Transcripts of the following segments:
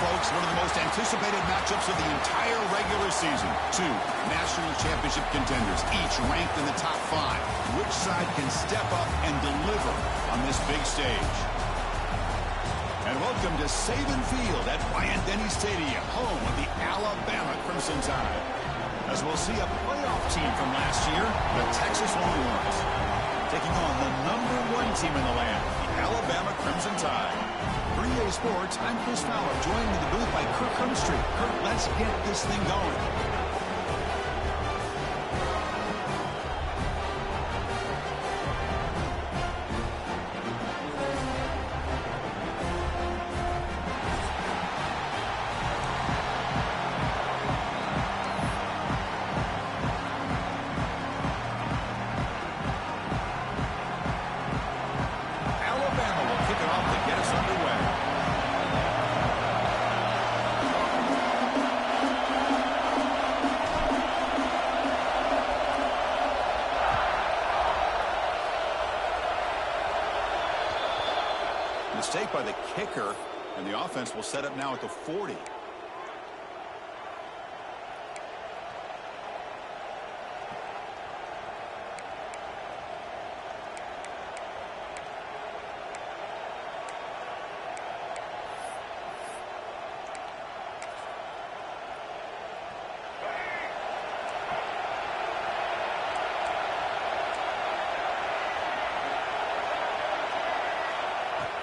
folks, one of the most anticipated matchups of the entire regular season. Two national championship contenders, each ranked in the top 5. Which side can step up and deliver on this big stage? And welcome to Saban Field at Bryant-Denny Stadium, home of the Alabama Crimson Tide. As we'll see a playoff team from last year, the Texas Longhorns, taking on the #1 team in the land, the Alabama Crimson Tide. For EA Sports, I'm Chris Fowler, joined in the booth by Kirk Hermstreet. Kirk, let's get this thing going. Mistake by the kicker, and the offense will set up now at the 40.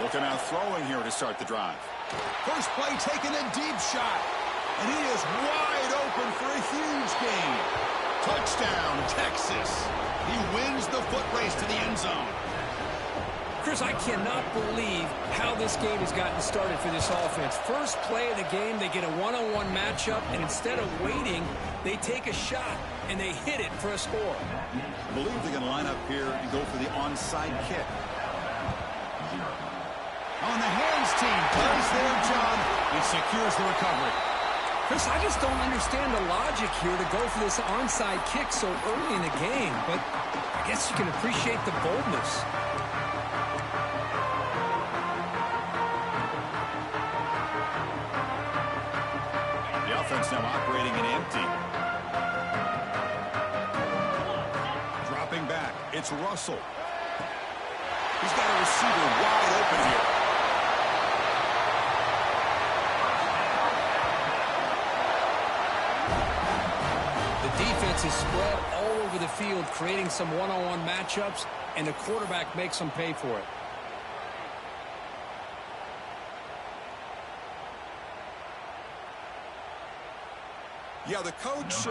Looking out throwing here to start the drive. First play taking a deep shot. And he is wide open for a huge gain. Touchdown, Texas. He wins the foot race to the end zone. Chris, I cannot believe how this game has gotten started for this offense. First play of the game, they get a one-on-one matchup, and instead of waiting, they take a shot, and they hit it for a score. I believe they're going to line up here and go for the onside kick. On the hands team does their job and secures the recovery. Chris, I just don't understand the logic here to go for this onside kick so early in the game, but I guess you can appreciate the boldness. The offense now operating in empty. Dropping back, it's Russell. He's got a receiver wide open here. Defense is spread all over the field, creating some one-on-one matchups, and the quarterback makes them pay for it. Yeah, the coach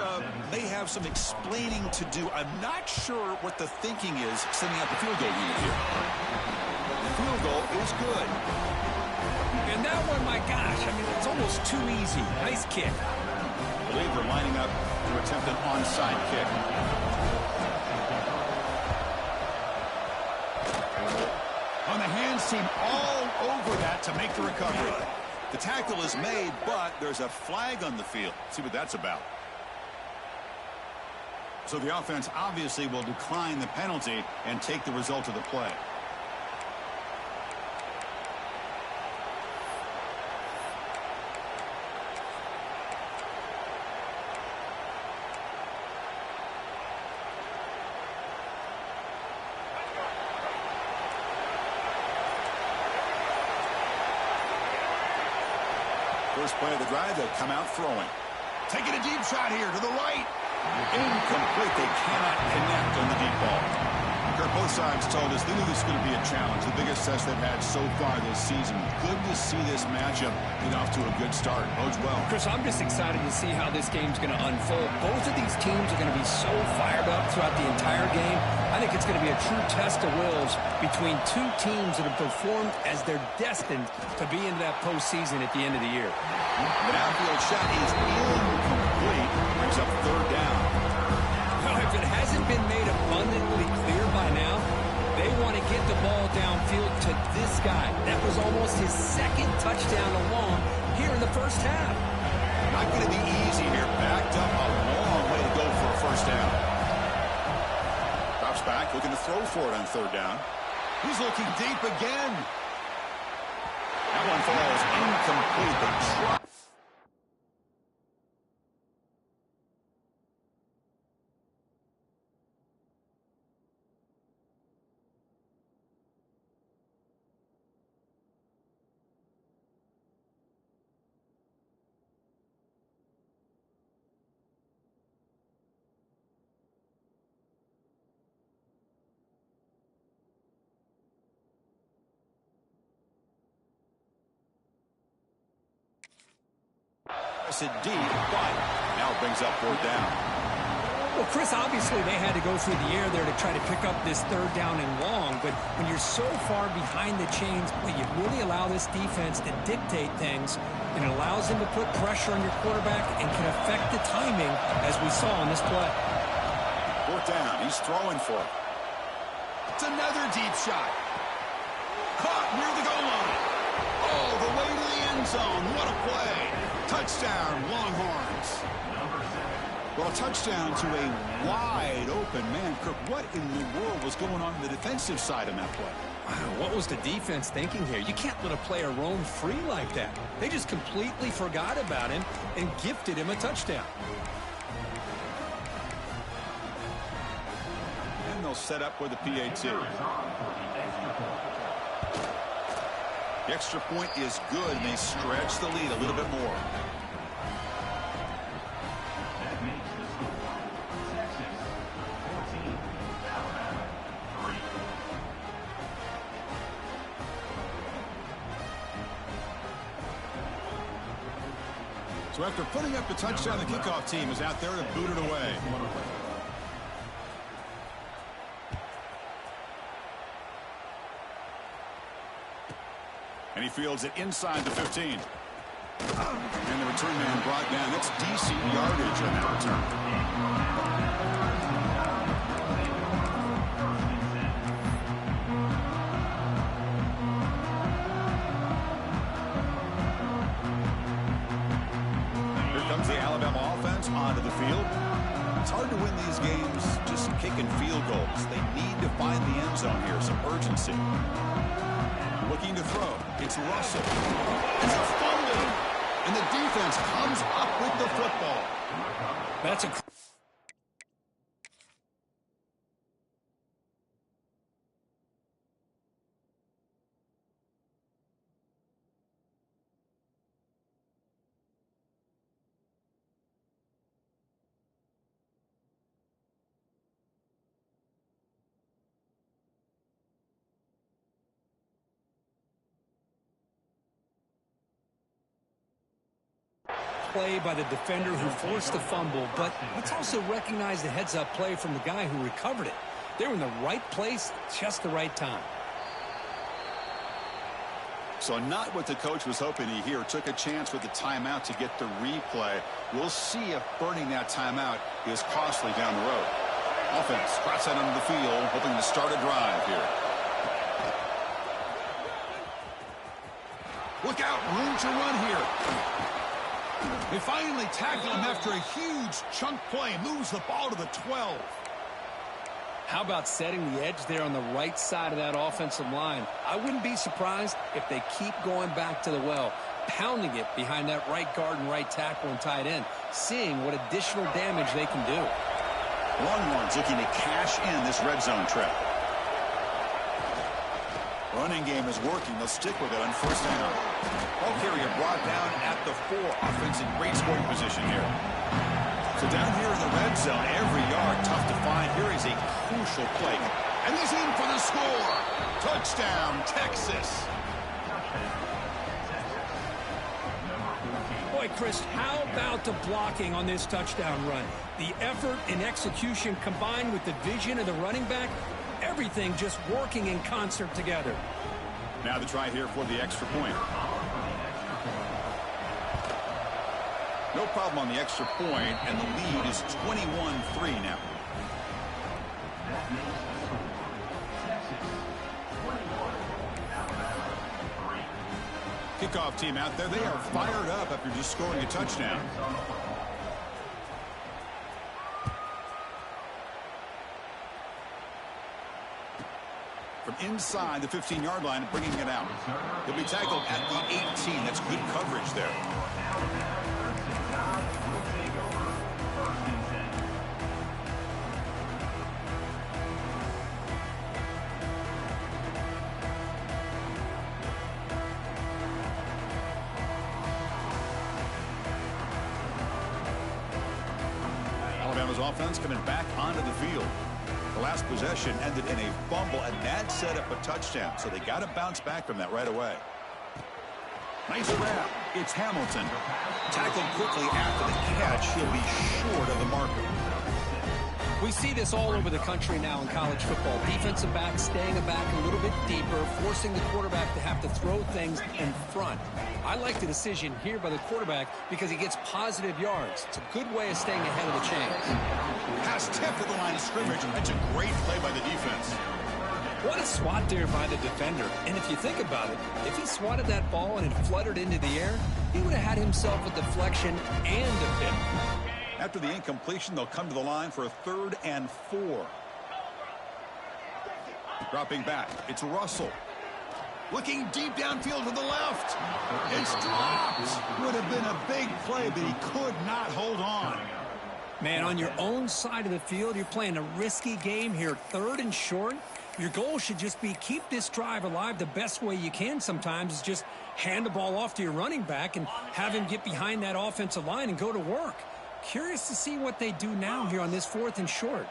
may have some explaining to do. I'm not sure what the thinking is sending out the field goal unit here. The field goal is good. And that one, my gosh, I mean, it's almost too easy. Nice kick. I believe they're lining up to attempt an onside kick. On the hands team, all over that to make the recovery. The tackle is made, but there's a flag on the field. Let's see what that's about. So the offense obviously will decline the penalty and take the result of the play. First play of the drive, they'll come out throwing. Taking a deep shot here to the right. Incomplete. They cannot connect on the deep ball. Kirk, both sides told us they knew this was going to be a challenge, the biggest test they've had so far this season. Good to see this matchup get off to a good start. Bodes well. Chris, I'm just excited to see how this game's going to unfold. Both of these teams are going to be so fired up throughout the entire game. I think it's going to be a true test of wills between two teams that have performed as they're destined to be into that postseason at the end of the year. The downfield shot is incomplete. Brings up third down. Well, if it hasn't been made abundantly clear by now, they want to get the ball downfield to this guy. That was almost his second touchdown alone here in the first half. Not going to be easy here. Backed up a long way to go for a first down. Drops back, looking to throw for it on third down. He's looking deep again. That one falls incomplete. They try. Pass it deep, but now it brings up 4th down. Well, Chris, obviously they had to go through the air there to try to pick up this 3rd down and long, but when you're so far behind the chains, you really allow this defense to dictate things, and it allows them to put pressure on your quarterback and can affect the timing, as we saw on this play. 4th down, he's throwing for it. It's another deep shot. Caught near the goal line. Oh, the way to the end zone. What a play. Touchdown, Longhorns. Well, a touchdown to a wide-open man. Kirk, what in the world was going on the defensive side of that play? Wow, what was the defense thinking here? You can't let a player roam free like that. They just completely forgot about him and gifted him a touchdown. And they'll set up with a PAT. The extra point is good, and they stretch the lead a little bit more. So after putting up the touchdown, the kickoff team is out there to boot it away. And he fields it inside the 15. And the return man brought down. That's decent yardage on that return. The Alabama offense onto the field. It's hard to win these games just kicking field goals. They need to find the end zone here, some urgency. Looking to throw. It's Russell. It's a fumble. And the defense comes up with the football. That's a... play by the defender who forced the fumble, but let's also recognize the heads-up play from the guy who recovered it. They were in the right place, just the right time. So not what the coach was hoping to hear. Took a chance with the timeout to get the replay. We'll see if burning that timeout is costly down the road. Offense cross out onto the field, hoping to start a drive here. Look out, room to run here. They finally tackle him after a huge chunk play. Moves the ball to the 12. How about setting the edge there on the right side of that offensive line? I wouldn't be surprised if they keep going back to the well, pounding it behind that right guard and right tackle and tight end, seeing what additional damage they can do. Longhorns looking to cash in this red zone trip. Running game is working. They'll stick with it on 1st down. Ball carrier brought down at the 4. Offense in great scoring position here. So down here in the red zone, every yard tough to find. Here is a crucial play. And he's in for the score. Touchdown, Texas. Boy, Chris, how about the blocking on this touchdown run? The effort and execution combined with the vision of the running back, everything just working in concert together. Now the try here for the extra point. No problem on the extra point, and the lead is 21-3 now. Kickoff team out there. They are fired up after just scoring a touchdown. From inside the 15-yard line, bringing it out. He'll be tackled at the 18. That's good coverage there. Alabama's offense coming back onto the field. The last possession ended in a fumble, and that set up a touchdown. So they got to bounce back from that right away. Nice grab. It's Hamilton. Tackled quickly after the catch. He'll be short of the marker. We see this all over the country now in college football. Defensive backs staying back a little bit deeper, forcing the quarterback to have to throw things in front. I like the decision here by the quarterback because he gets positive yards. It's a good way of staying ahead of the chains. Pass tipped at the line of scrimmage. That's a great play by the defense. What a swat there by the defender. And if you think about it, if he swatted that ball and it fluttered into the air, he would have had himself a deflection and a pick. After the incompletion, they'll come to the line for a 3rd and 4. Dropping back, it's Russell. Looking deep downfield to the left. It's dropped. Would have been a big play, but he could not hold on. Man, on your own side of the field, you're playing a risky game here. 3rd and short. Your goal should just be keep this drive alive. The best way you can sometimes is just hand the ball off to your running back and have him get behind that offensive line and go to work. Curious to see what they do now here on this 4th and short.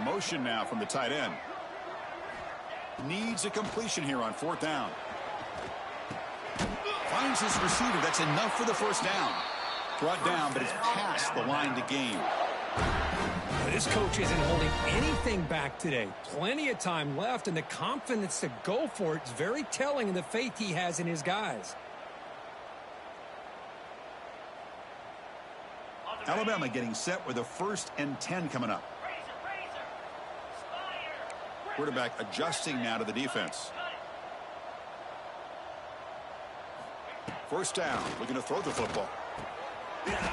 Motion now from the tight end. Needs a completion here on 4th down. Finds his receiver. That's enough for the 1st down. Brought down, but it's past the line to gain. This coach isn't holding anything back today. Plenty of time left, and the confidence to go for it is very telling of the faith he has in his guys. Alabama getting set with a 1st and 10 coming up. Quarterback adjusting now to the defense. 1st down, looking to throw the football.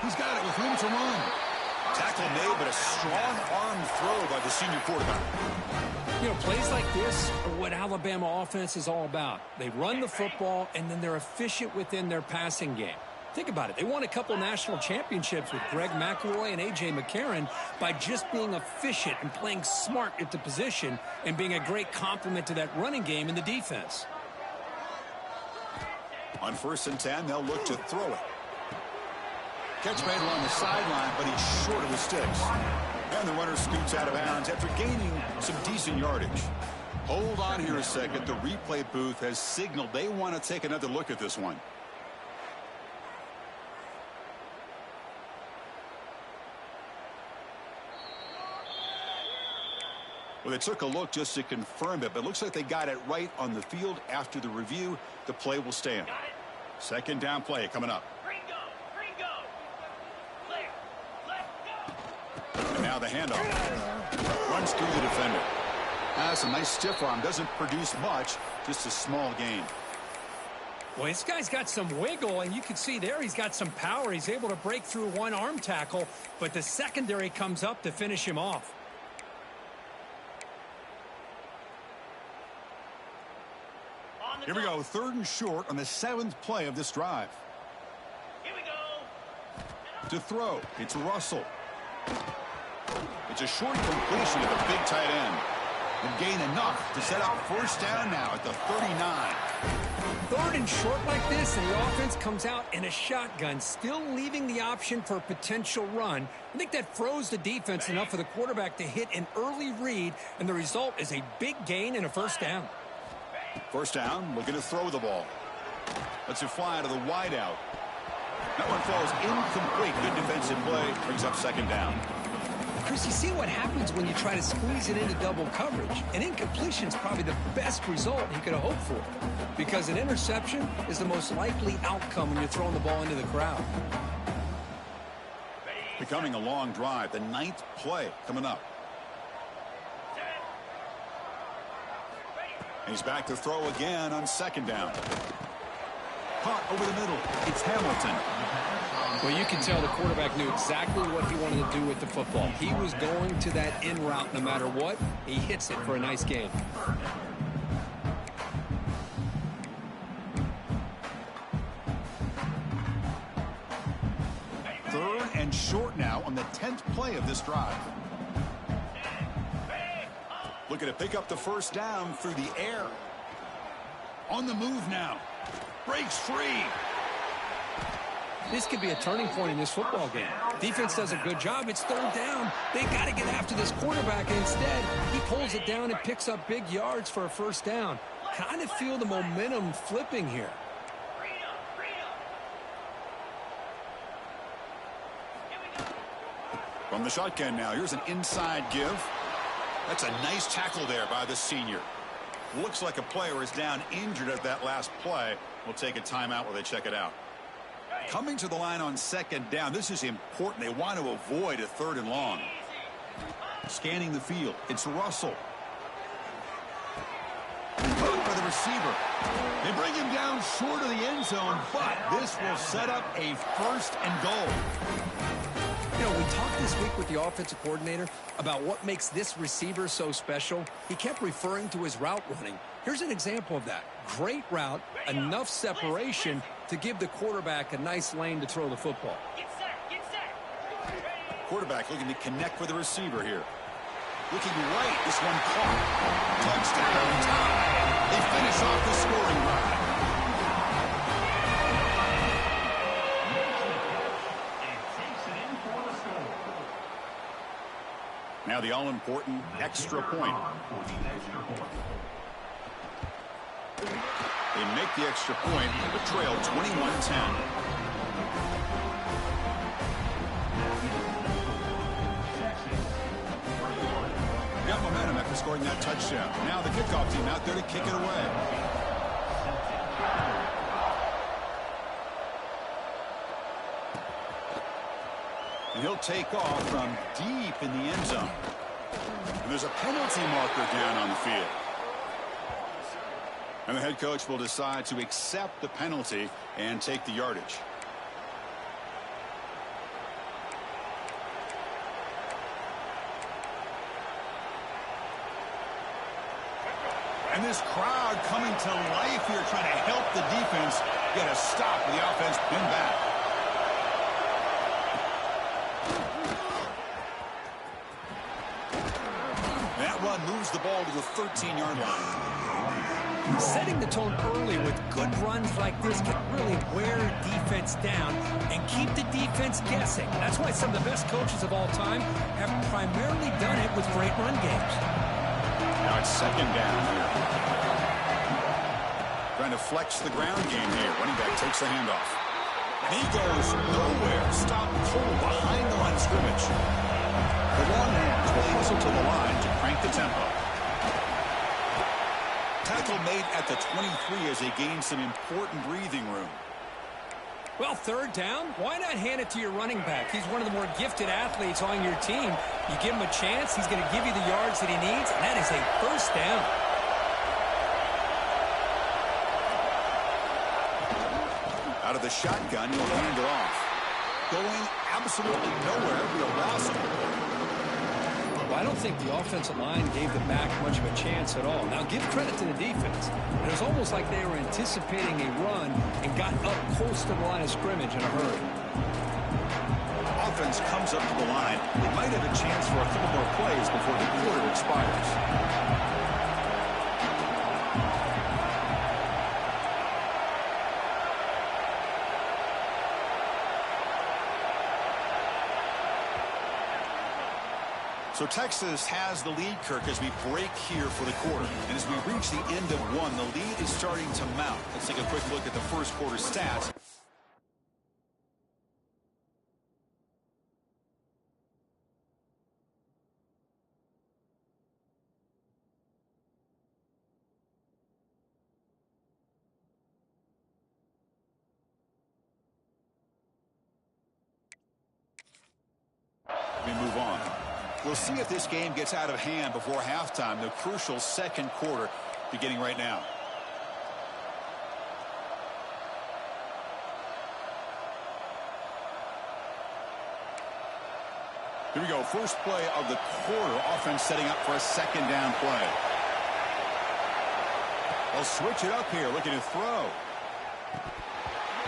He's got it with room to run. Tackle made, but a strong arm throw by the senior quarterback. You know, plays like this are what Alabama offense is all about. They run the football, and then they're efficient within their passing game. Think about it. They won a couple national championships with Greg McElroy and A.J. McCarron by just being efficient and playing smart at the position and being a great complement to that running game in the defense. On 1st and 10, they'll look to throw it. Catch made along the sideline, but he's short of the sticks. And the runner scoots out of bounds after gaining some decent yardage. Hold on here a second. The replay booth has signaled they want to take another look at this one. Well, they took a look just to confirm it, but it looks like they got it right on the field. After the review, the play will stand. 2nd down play coming up. And now the handoff. Runs through the defender. That's a nice stiff arm. Doesn't produce much, just a small gain. Well, this guy's got some wiggle, and you can see there he's got some power. He's able to break through one arm tackle, but the secondary comes up to finish him off. Here we go, 3rd and short on the 7th play of this drive. Here we go. To throw, it's Russell. It's a short completion to the big tight end. And gain enough to set up 1st down now at the 39. 3rd and short like this, and the offense comes out in a shotgun, still leaving the option for a potential run. I think that froze the defense enough for the quarterback to hit an early read, and the result is a big gain and a 1st down. 1st down, looking to throw the ball. Lets it fly to the wideout. That one falls incomplete. Good defensive play. Brings up 2nd down. Chris, you see what happens when you try to squeeze it into double coverage. An incompletion is probably the best result he could have hoped for, because an interception is the most likely outcome when you're throwing the ball into the crowd. Becoming a long drive. The 9th play coming up. And he's back to throw again on 2nd down. Caught over the middle. It's Hamilton. Well, you can tell the quarterback knew exactly what he wanted to do with the football. He was going to that in route no matter what. He hits it for a nice gain. 3rd and short now on the 10th play of this drive. Looking to pick up the 1st down through the air. On the move now. Breaks free. This could be a turning point in this football game. Defense does a good job. It's 3rd down. They got to get after this quarterback, and instead he pulls it down and picks up big yards for a 1st down. Kind of feel the momentum flipping here. From the shotgun now, here's an inside give. That's a nice tackle there by the senior. Looks like a player is down injured at that last play. We'll take a timeout while they check it out. Coming to the line on second down. This is important. They want to avoid a 3rd and long. Scanning the field. It's Russell. Caught by the receiver. They bring him down short of the end zone, but this will set up a 1st and goal. You know, we talked this week with the offensive coordinator about what makes this receiver so special. He kept referring to his route running. Here's an example of that. Great route, enough separation to give the quarterback a nice lane to throw the football. Get set, get set. Quarterback looking to connect with the receiver here. Looking right, this one caught. Touchdown, tie. They finish off the scoring drive. Now the all-important extra point. They make the extra point with Trill 21-10. Got momentum after scoring that touchdown. Now the kickoff team out there to kick it away. And he'll take off from deep in the end zone. And there's a penalty marker down on the field. And the head coach will decide to accept the penalty and take the yardage. And this crowd coming to life here, trying to help the defense get a stop with the offense pinned back. That run moves the ball to the 13-yard line. Setting the tone early with good runs like this can really wear defense down and keep the defense guessing. That's why some of the best coaches of all time have primarily done it with great run games. Now it's second down here. Trying to flex the ground game here. Running back takes the handoff. And he goes nowhere. Stopped cold behind the line of scrimmage. The long hands will hustle to the line to crank the tempo. Tackle made at the 23 as they gain some important breathing room. Well, 3rd down, why not hand it to your running back? He's one of the more gifted athletes on your team. You give him a chance, he's going to give you the yards that he needs, and that is a 1st down. Out of the shotgun, he'll hand it off. Going absolutely nowhere with a loss. Well, I don't think the offensive line gave the back much of a chance at all. Now, give credit to the defense. It was almost like they were anticipating a run and got up close to the line of scrimmage in a hurry. Offense comes up to the line. They might have a chance for a couple more plays before the quarter expires. So Texas has the lead, Kirk, as we break here for the quarter. And as we reach the end of one, the lead is starting to mount. Let's take a quick look at the first quarter stats. We move on. We'll see if this game gets out of hand before halftime. The crucial second quarter beginning right now. Here we go. First play of the quarter. Offense setting up for a 2nd down play. They'll switch it up here. Looking to throw.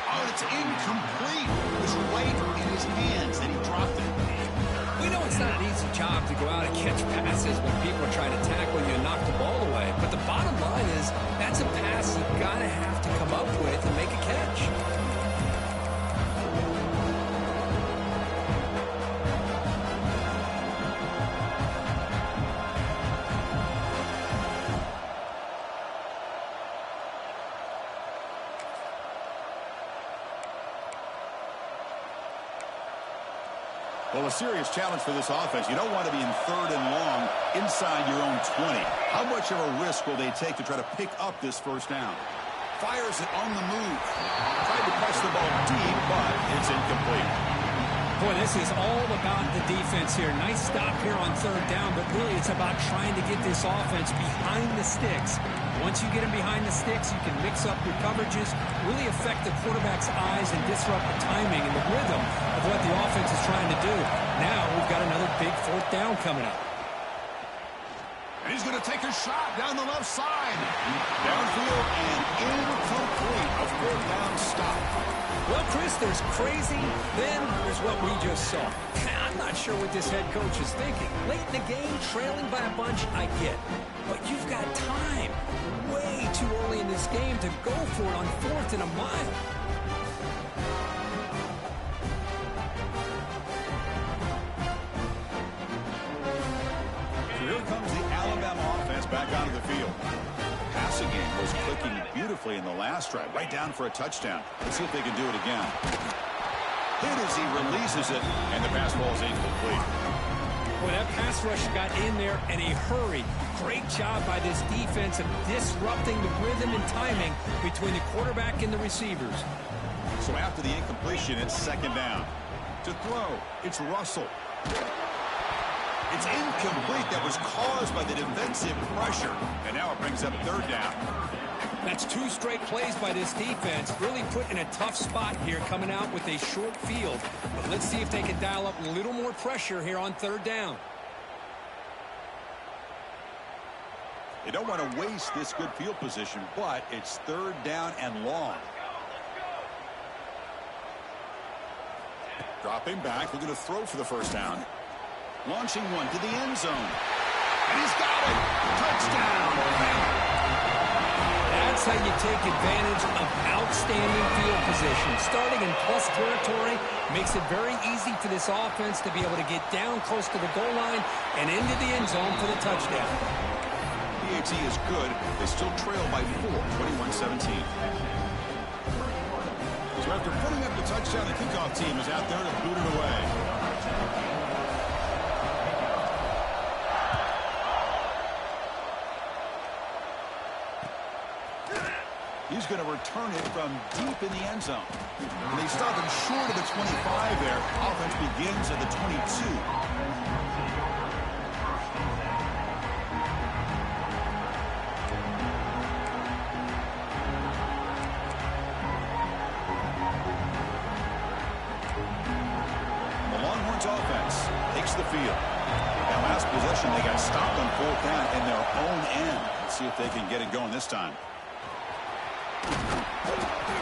Oh, it's incomplete. It was right in his hands, and he dropped it. We know it's not an easy job to go out and catch passes when people are trying to tackle you and knock the ball away. But the bottom line is that's a pass you've got to have to come up with and make a catch. Well, a serious challenge for this offense. You don't want to be in 3rd and long inside your own 20. How much of a risk will they take to try to pick up this first down? Fires it on the move. Tried to press the ball deep, but it's incomplete. Boy, this is all about the defense here. Nice stop here on 3rd down, but really it's about trying to get this offense behind the sticks. Once you get them behind the sticks, you can mix up your coverages, really affect the quarterback's eyes and disrupt the timing and the rhythm of what the offense is trying to do. Now we've got another big 4th down coming up. And he's going to take a shot down the left side. Downfield and incomplete. A 4th down stop. Well, Chris, there's crazy, then there's what we just saw. I'm not sure what this head coach is thinking. Late in the game, trailing by a bunch, I get. But you've got time. Way too early in this game to go for it on 4th and a mile. Here comes the Alabama offense back onto the field. Passing game was clicking beautifully in the last drive, right down for a touchdown. Let's see if they can do it again. Hit as he releases it, and the pass ball is incomplete. Boy, that pass rush got in there in a hurry. Great job by this defense of disrupting the rhythm and timing between the quarterback and the receivers. So after the incompletion, it's 2nd down. To throw, it's Russell. It's incomplete. That was caused by the defensive pressure. And now it brings up 3rd down. That's 2 straight plays by this defense. Really put in a tough spot here coming out with a short field. But let's see if they can dial up a little more pressure here on 3rd down. They don't want to waste this good field position, but it's 3rd down and long. Dropping back, looking to throw for the first down. Launching one to the end zone. And he's got it. Touchdown. That's how you take advantage of outstanding field position. Starting in plus territory makes it very easy for this offense to be able to get down close to the goal line and into the end zone for the touchdown. PAT is good. They still trail by 4, 21-17. So after putting up the touchdown, the kickoff team is out there to boot it away. He's going to return it from deep in the end zone. And they stop him short of the 25 there. Offense begins at the 22. The Longhorns offense takes the field. That last possession, they got stopped on 4th down in their own end. Let's see if they can get it going this time.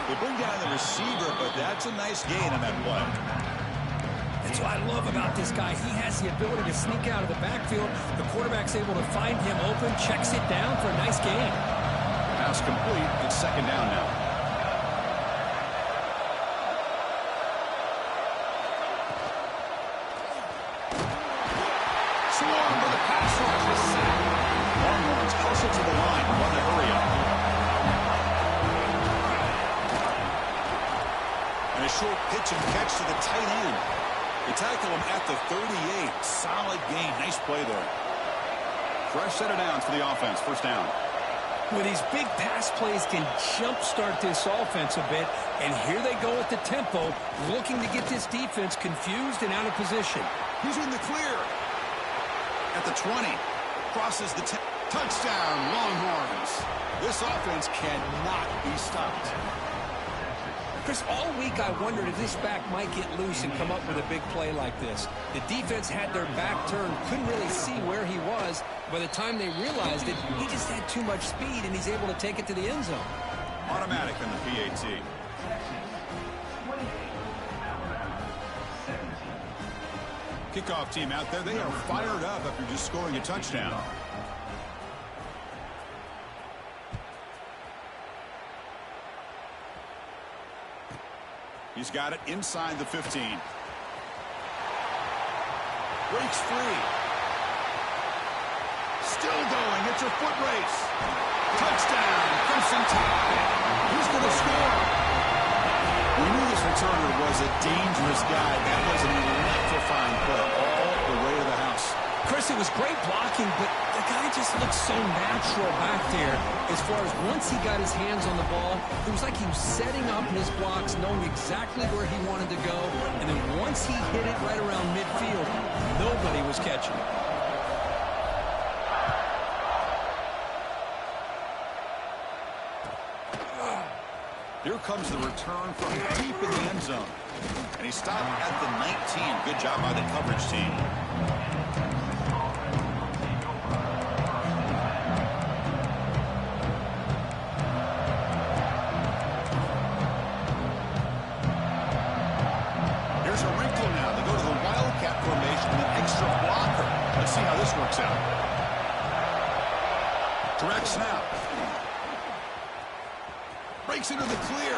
They bring down the receiver, but that's a nice gain on that play. That's what I love about this guy. He has the ability to sneak out of the backfield. The quarterback's able to find him open, checks it down for a nice gain. Pass complete. It's 2nd down now. Swung for the pass rush is sacked. Longhorns hustle to the line. Want to hurry up. A short pitch and catch to the tight end. They tackle him at the 38. Solid gain. Nice play there. Fresh set of downs for the offense. First down. Well, these big pass plays can jumpstart this offense a bit. And here they go at the tempo, looking to get this defense confused and out of position. He's in the clear. At the 20. Crosses the 10. Touchdown, Longhorns. This offense cannot be stopped. Chris, all week I wondered if this back might get loose and come up with a big play like this. The defense had their back turned, couldn't really see where he was. By the time they realized it, he just had too much speed, and he's able to take it to the end zone. Automatic on the PAT. Kickoff team out there, they are fired up after just scoring a touchdown. He's got it inside the 15. Breaks free. Still going. It's a foot race. Touchdown. Crimson Tide. Who's going to score? We knew this returner was a dangerous guy. That was an electrifying it was great blocking, but the guy just looked so natural back there as far as once he got his hands on the ball, it was like he was setting up his blocks, knowing exactly where he wanted to go, and then once he hit it right around midfield, nobody was catching it. Here comes the return from deep in the end zone. And he stopped at the 19. Good job by the coverage team. Here's a wrinkle now. They go to the Wildcat formation with an extra blocker. Let's see how this works out. Direct snap. Breaks into the clear.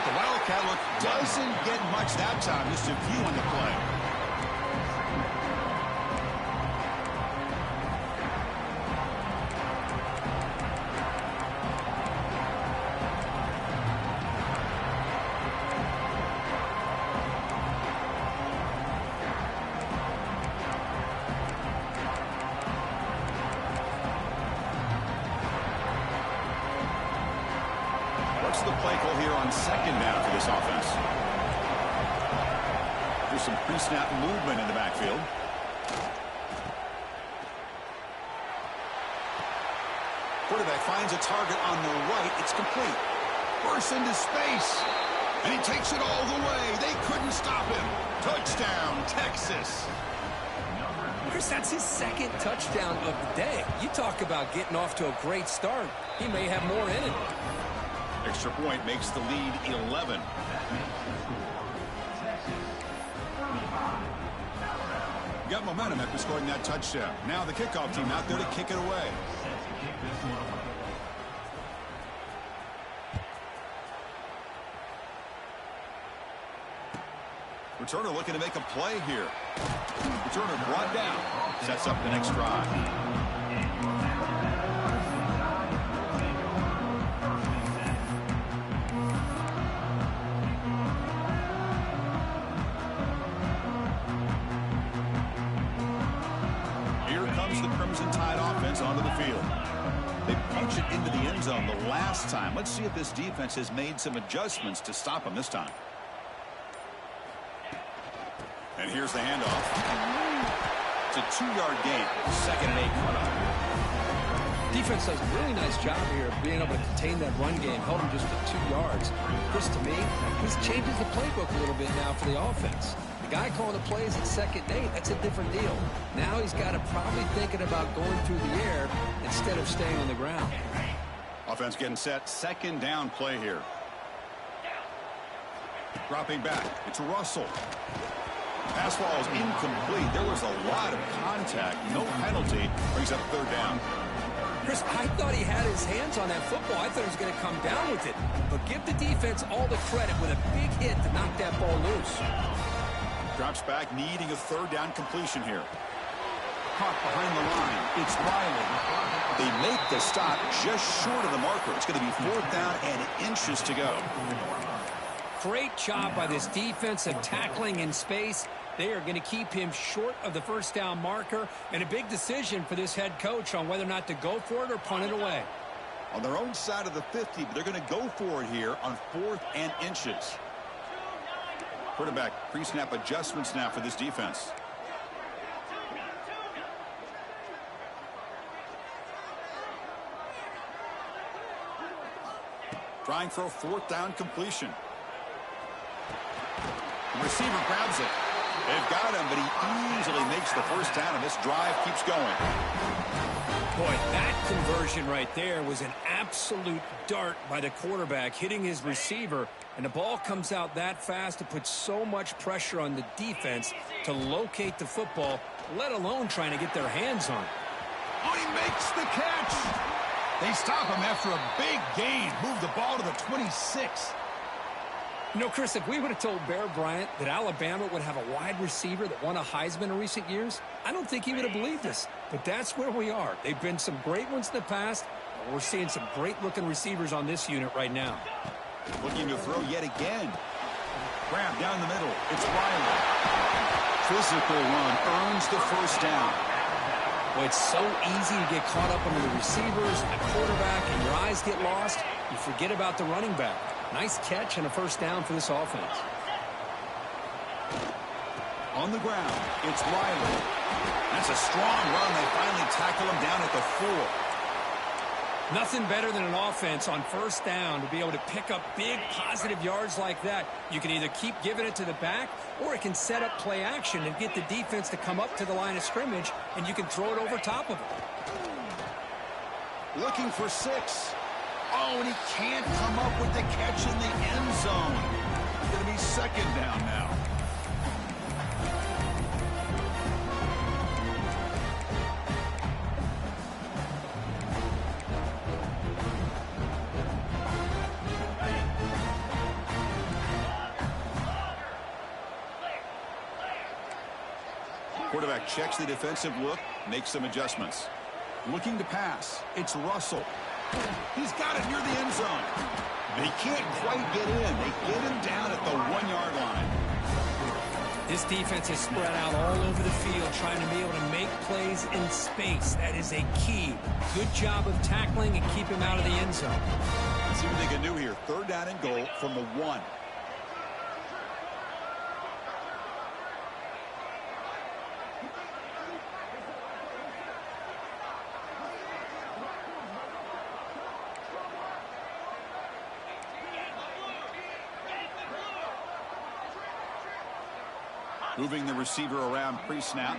The Wildcat look doesn't get much that time. Just a few on the play. What's the play call here on second down for this offense? There's some pre-snap movement in the backfield. Quarterback finds a target on the right. It's complete. Bursts into space. And he takes it all the way. They couldn't stop him. Touchdown, Texas. Chris, that's his second touchdown of the day. You talk about getting off to a great start. He may have more in it. Extra point makes the lead 11. Got momentum after scoring that touchdown. Now the kickoff team out there to kick it away. Returner looking to make a play here. Returner brought down. Sets up the next drive. The Crimson Tide offense onto the field. They punch it into the end zone the last time. Let's see if this defense has made some adjustments to stop them this time. And here's the handoff. It's a 2-yard gain. 2nd and 8 coming up. Defense does a really nice job here of being able to contain that run game, held him just to 2 yards. Chris, to me, this changes the playbook a little bit now for the offense. The guy calling the plays at 2nd and 8, that's a different deal. Now he's got to probably thinking about going through the air instead of staying on the ground. Offense getting set. 2nd down play here. Dropping back. It's Russell. Pass ball is incomplete. There was a lot of contact. No penalty. Brings up 3rd down. Chris, I thought he had his hands on that football. I thought he was going to come down with it. But give the defense all the credit with a big hit to knock that ball loose. Drops back, needing a 3rd down completion here. Caught behind the line. It's Riley. They make the stop just short of the marker. It's going to be 4th down and inches to go. Great job by this defense of tackling in space. They are going to keep him short of the 1st down marker, and a big decision for this head coach on whether or not to go for it or punt it away. On their own side of the 50, but they're going to go for it here on 4th and inches. Quarterback pre-snap adjustments now for this defense. Trying for a 4th down completion. The receiver grabs it. They've got him, but he easily makes the 1st down, and this drive keeps going. Boy, that conversion right there was an absolute dart by the quarterback, hitting his receiver, and the ball comes out that fast to put so much pressure on the defense to locate the football, let alone trying to get their hands on it. Oh, he makes the catch. They stop him after a big gain. Move the ball to the 26. You know, Chris, if we would have told Bear Bryant that Alabama would have a wide receiver that won a Heisman in recent years, I don't think he would have believed us. But that's where we are. They've been some great ones in the past, and we're seeing some great-looking receivers on this unit right now. Looking to throw yet again. Grab down the middle. It's Riley. Physical run earns the 1st down. Well, it's so easy to get caught up under the receivers, the quarterback, and your eyes get lost. You forget about the running back. Nice catch and a first down for this offense. On the ground, it's Riley. That's a strong run. They finally tackle him down at the 4. Nothing better than an offense on first down to be able to pick up big positive yards like that. You can either keep giving it to the back, or it can set up play action and get the defense to come up to the line of scrimmage, and you can throw it over top of it. Looking for 6. Oh, and he can't come up with the catch in the end zone. It's going to be second down now. Quarterback checks the defensive look, makes some adjustments. Looking to pass. It's Russell. He's got it near the end zone. They can't quite get in. They get him down at the 1-yard line. This defense is spread out all over the field trying to be able to make plays in space. That is a key. Good job of tackling and keep him out of the end zone. Let's see what they can do here. 3rd down and goal from the 1. Moving the receiver around pre-snap.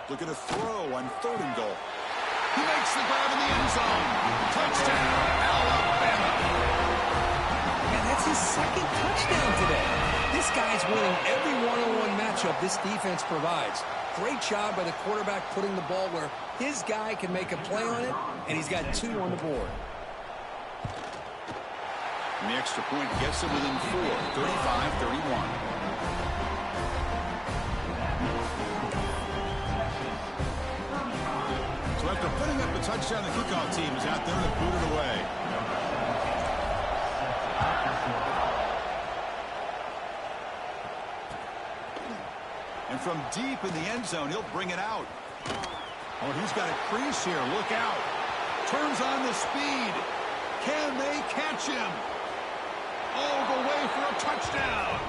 Look at a throw on 3rd and goal. He makes the grab in the end zone. Touchdown, Alabama. Yeah, that's his 2nd touchdown today. This guy's winning every one-on-one matchup this defense provides. Great job by the quarterback putting the ball where his guy can make a play on it, and he's got 2 on the board. And the extra point gets him within 4, 35-31. So after putting up a touchdown, the kickoff team is out there to boot it away. And from deep in the end zone, he'll bring it out. Oh, he's got a crease here. Look out. Turns on the speed. Can they catch him? All the way for a touchdown.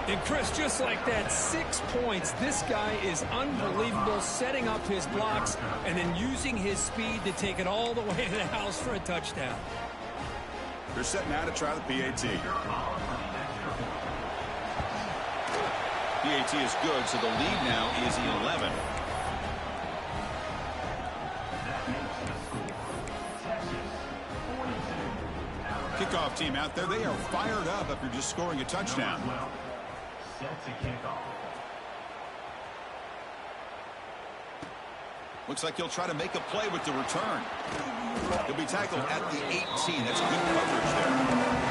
And Chris, just like that, 6 points. This guy is unbelievable, setting up his blocks and then using his speed to take it all the way to the house for a touchdown. They're set now to try the PAT. PAT is good, so the lead now is 11. Kickoff team out there. They are fired up after just scoring a touchdown. Looks like he'll try to make a play with the return. He'll be tackled at the 18. That's good coverage there.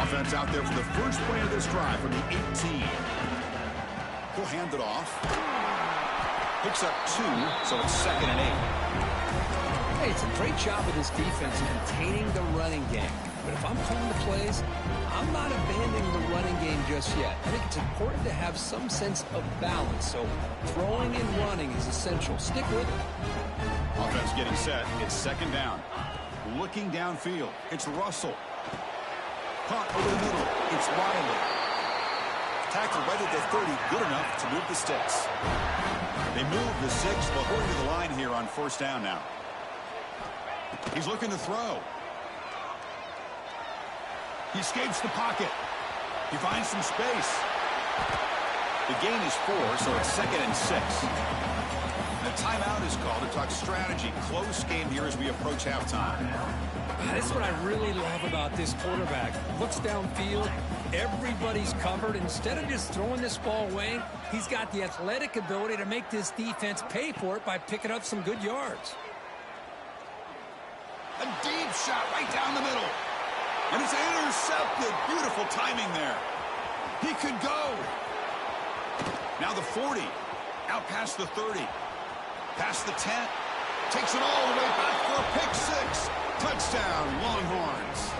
Offense out there for the first play of this drive from the 18. He'll hand it off. Picks up 2, so it's 2nd and 8. Hey, it's a great job of this defense containing the running game. But if I'm calling the plays, I'm not abandoning the running game just yet. I think it's important to have some sense of balance. So throwing and running is essential. Stick with it. Offense getting set. It's 2nd down. Looking downfield. It's Russell. Caught over the middle. It's Riley. Tackled right at the 30. Good enough to move the sticks. They move the 6. Well, according to the line here on 1st down now. He's looking to throw. He escapes the pocket. He finds some space. The gain is 4, so it's 2nd and 6. The timeout is called to talk strategy. Close game here as we approach halftime. That's what I really love about this quarterback. Looks downfield. Everybody's covered. Instead of just throwing this ball away, he's got the athletic ability to make this defense pay for it by picking up some good yards. A deep shot right down the middle. And it's intercepted. Beautiful timing there. He could go. Now the 40. Out past the 30. Past the 10. Takes it all the way back for a pick six. Touchdown, Longhorns.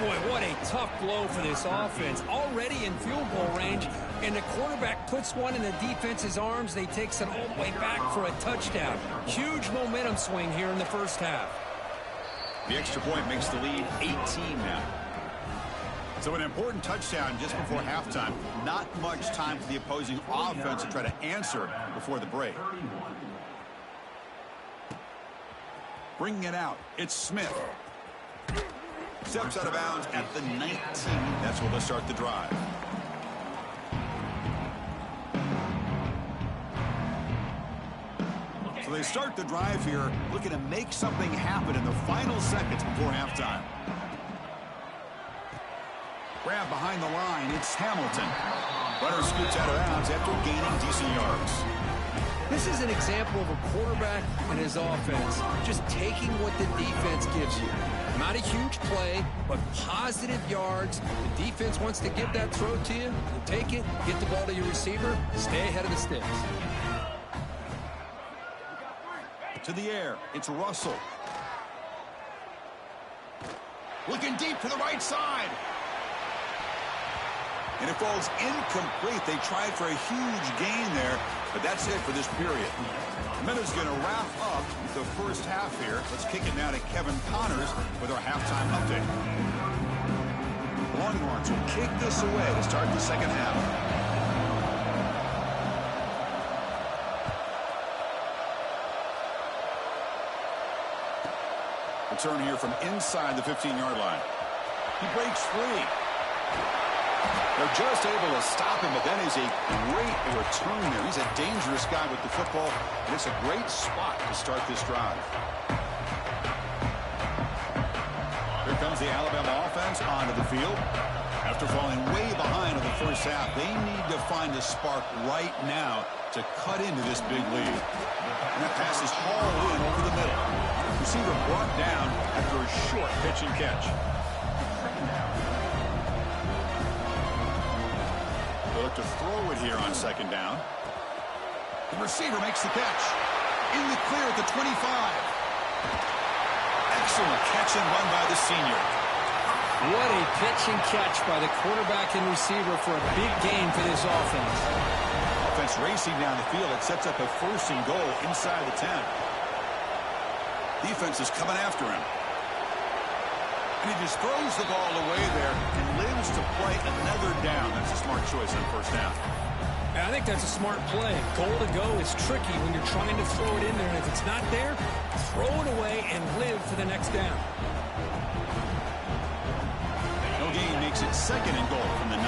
Boy, what a tough blow for this offense. Already in field goal range, and the quarterback puts one in the defense's arms. They takes it all the way back for a touchdown. Huge momentum swing here in the first half. The extra point makes the lead 18 now. So an important touchdown just before halftime. Not much time for the opposing offense to try to answer before the break. Bringing it out, it's Smith. Steps out of bounds at the 19. That's where they'll start the drive. So they start the drive here, looking to make something happen in the final seconds before halftime. Grab behind the line, it's Hamilton. Runner scoots out of bounds after gaining decent yards. This is an example of a quarterback and his offense just taking what the defense gives you. Not a huge play, but positive yards. The defense wants to give that throw to you. You take it, get the ball to your receiver, stay ahead of the sticks. To the air, it's Russell. Looking deep to the right side. And it falls incomplete. They tried for a huge gain there, but that's it for this period. Minutes going to wrap up the first half here. Let's kick it now to Kevin Connors with our halftime update. Longhorns will kick this away to start the second half. Return here from inside the 15-yard line. He breaks free. They're just able to stop him, but that is a great return there. He's a dangerous guy with the football, and it's a great spot to start this drive. Here comes the Alabama offense onto the field. After falling way behind in the first half, they need to find a spark right now to cut into this big lead. And that pass is hauled in over the middle. Receiver brought down after a short pitch and catch. They look to throw it here on second down. The receiver makes the catch. In the clear at the 25. Excellent catch and run by the senior. What a pitch and catch by the quarterback and receiver for a big game for this offense. Offense racing down the field. It sets up a first and goal inside the 10. Defense is coming after him. And he just throws the ball away there and lives to play another down. That's a smart choice on first half. I think that's a smart play. Goal to go is tricky when you're trying to throw it in there. And if it's not there, throw it away and live for the next down. No gain makes it second and goal from the 9.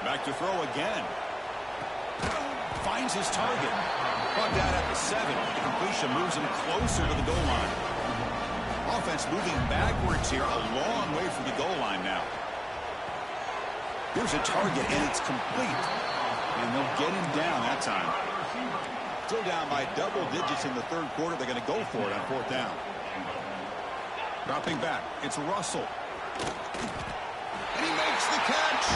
Back to throw again. Finds his target. Brought down at the 7. The completion moves him closer to the goal line. Offense moving backwards here, a long way from the goal line now. Here's a target, and it's complete. And they'll get him down that time. Still down by double digits in the third quarter. They're going to go for it on fourth down. Dropping back, it's Russell. And he makes the catch.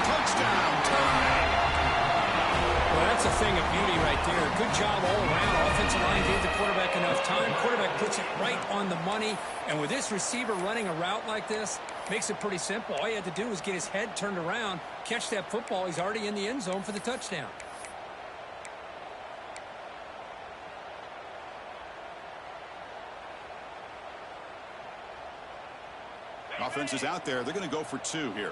Touchdown, tie. Well, that's a thing of beauty right there. Good job all around. Offensive line gave the quarterback enough time. Quarterback puts it right on the money. And with this receiver running a route like this, makes it pretty simple. All you had to do was get his head turned around, catch that football. He's already in the end zone for the touchdown. Offense is out there. They're going to go for 2 here.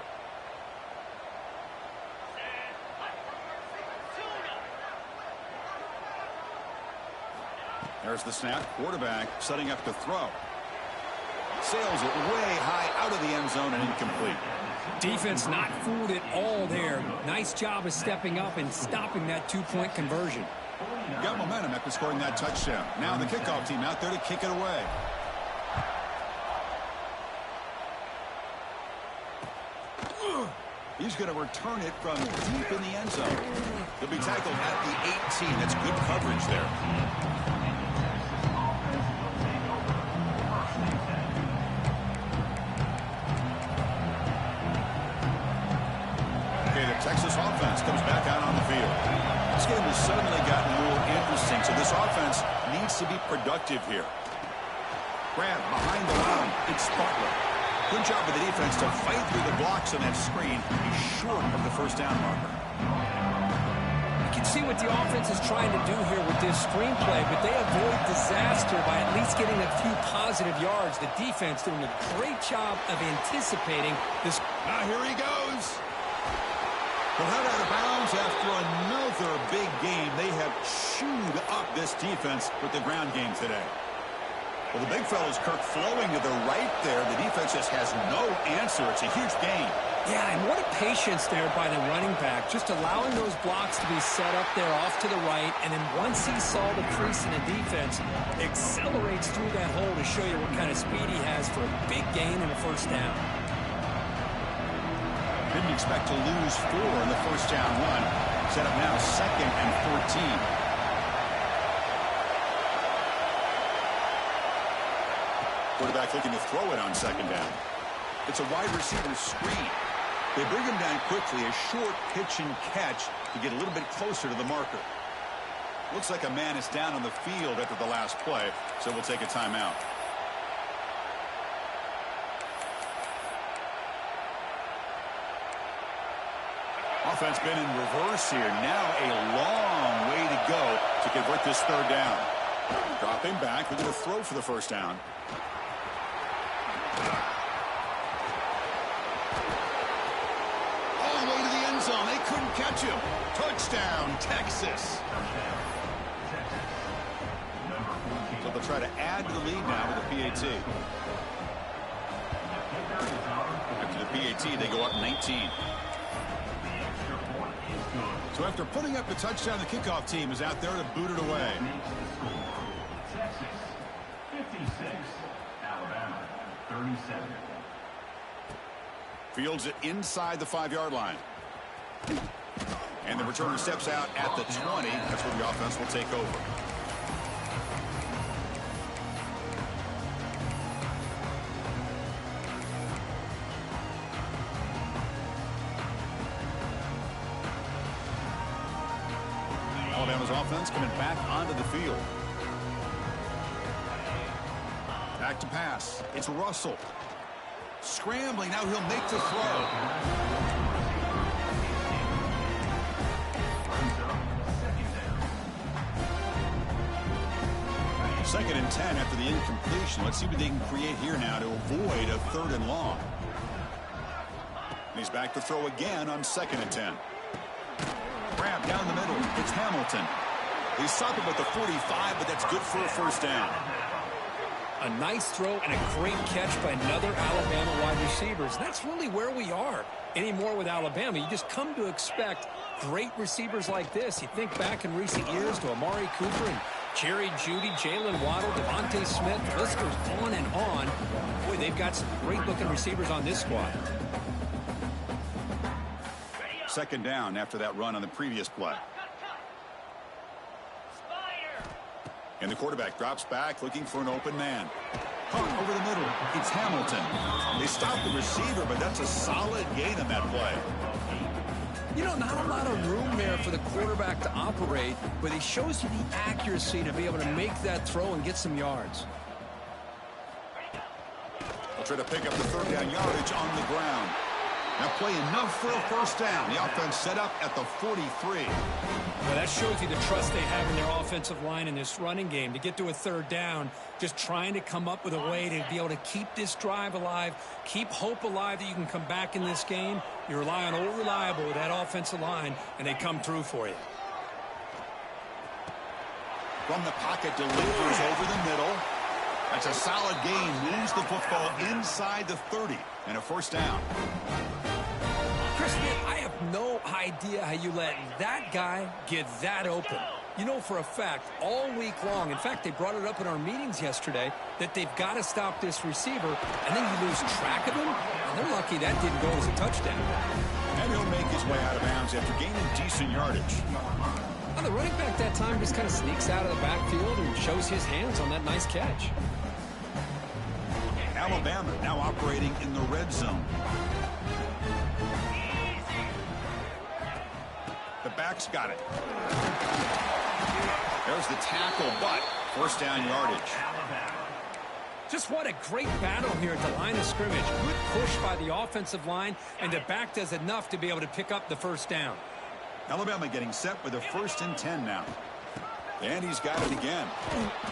There's the snap. Quarterback setting up to throw. Sails it way high out of the end zone and incomplete. Defense not fooled at all there. Nice job of stepping up and stopping that 2-point conversion. Got momentum after scoring that touchdown. Now the kickoff team out there to kick it away. He's going to return it from deep in the end zone. He'll be tackled at the 18. That's good coverage there. Okay, the Texas offense comes back out on the field. This game has suddenly gotten more interesting, so this offense needs to be productive here. Grab behind the line. It's Butler. Good job of the defense to fight through the blocks on that screen. He's short of the first down marker. You can see what the offense is trying to do here with this screenplay, but they avoid disaster by at least getting a few positive yards. The defense doing a great job of anticipating this. Now here he goes. Well, head out of bounds after another big game. They have chewed up this defense with the ground game today. Well, the big fella's Kirk flowing to the right there. The defense just has no answer. It's a huge gain. Yeah, and what a patience there by the running back, just allowing those blocks to be set up there off to the right, and then once he saw the crease in the defense, accelerates through that hole to show you what kind of speed he has for a big gain and a first down. Didn't expect to lose 4 in the first down run. Set up now 2nd and 14. Quarterback looking to throw it on 2nd down. It's a wide receiver screen. They bring him down quickly, a short pitch and catch to get a little bit closer to the marker. Looks like a man is down on the field after the last play, so we'll take a timeout. Offense been in reverse here. Now a long way to go to convert this 3rd down. Dropping back, looking to throw for the first down. All the way to the end zone. They couldn't catch him. Touchdown, Texas. So they'll try to add to the lead now with the PAT. After the PAT, they go up 19. So after putting up the touchdown, the kickoff team is out there to boot it away. Texas, 56. Alabama, 37. Fields it inside the 5-yard line. And the returner steps out at the 20. That's where the offense will take over. Alabama's offense coming back onto the field. Back to pass. It's Russell. Scrambling. Now he'll make the throw. Second and 10 after the incompletion. Let's see what they can create here now to avoid a 3rd and long. And he's back to throw again on 2nd and 10. Grab down the middle. It's Hamilton. They stop him at the 45, but that's good for a first down. A nice throw and a great catch by another Alabama wide receivers. That's really where we are anymore with Alabama. You just come to expect great receivers like this. You think back in recent years to Amari Cooper and Jerry Jeudy, Jalen Waddle, Devontae Smith. The list goes on and on. Boy, they've got some great-looking receivers on this squad. 2nd down after that run on the previous play. And the quarterback drops back looking for an open man. Caught over the middle. It's Hamilton. They stop the receiver, but that's a solid gain on that play. You know, not a lot of room there for the quarterback to operate, but he shows you the accuracy to be able to make that throw and get some yards. They'll try to pick up the 3rd down yardage on the ground. Now play enough for a first down. The offense set up at the 43. Well, that shows you the trust they have in their offensive line in this running game. To get to a 3rd down, just trying to come up with a way to be able to keep this drive alive, keep hope alive that you can come back in this game. You rely on old reliable with that offensive line, and they come through for you. From the pocket, delivers over the middle. That's a solid gain. Moves the football inside the 30 and a first down. Chris, I have no idea how you let that guy get that open. You know for a fact, all week long, in fact, they brought it up in our meetings yesterday, that they've got to stop this receiver, and then you lose track of him, and they're lucky that didn't go as a touchdown. And he'll way out of bounds after gaining decent yardage. Well, the running back that time just kind of sneaks out of the backfield and shows his hands on that nice catch. Alabama now operating in the red zone. The back's got it. There's the tackle, but first down yardage. Just what a great battle here at the line of scrimmage. Good push by the offensive line, and the back does enough to be able to pick up the first down. Alabama getting set with a 1st and 10 now. And he's got it again.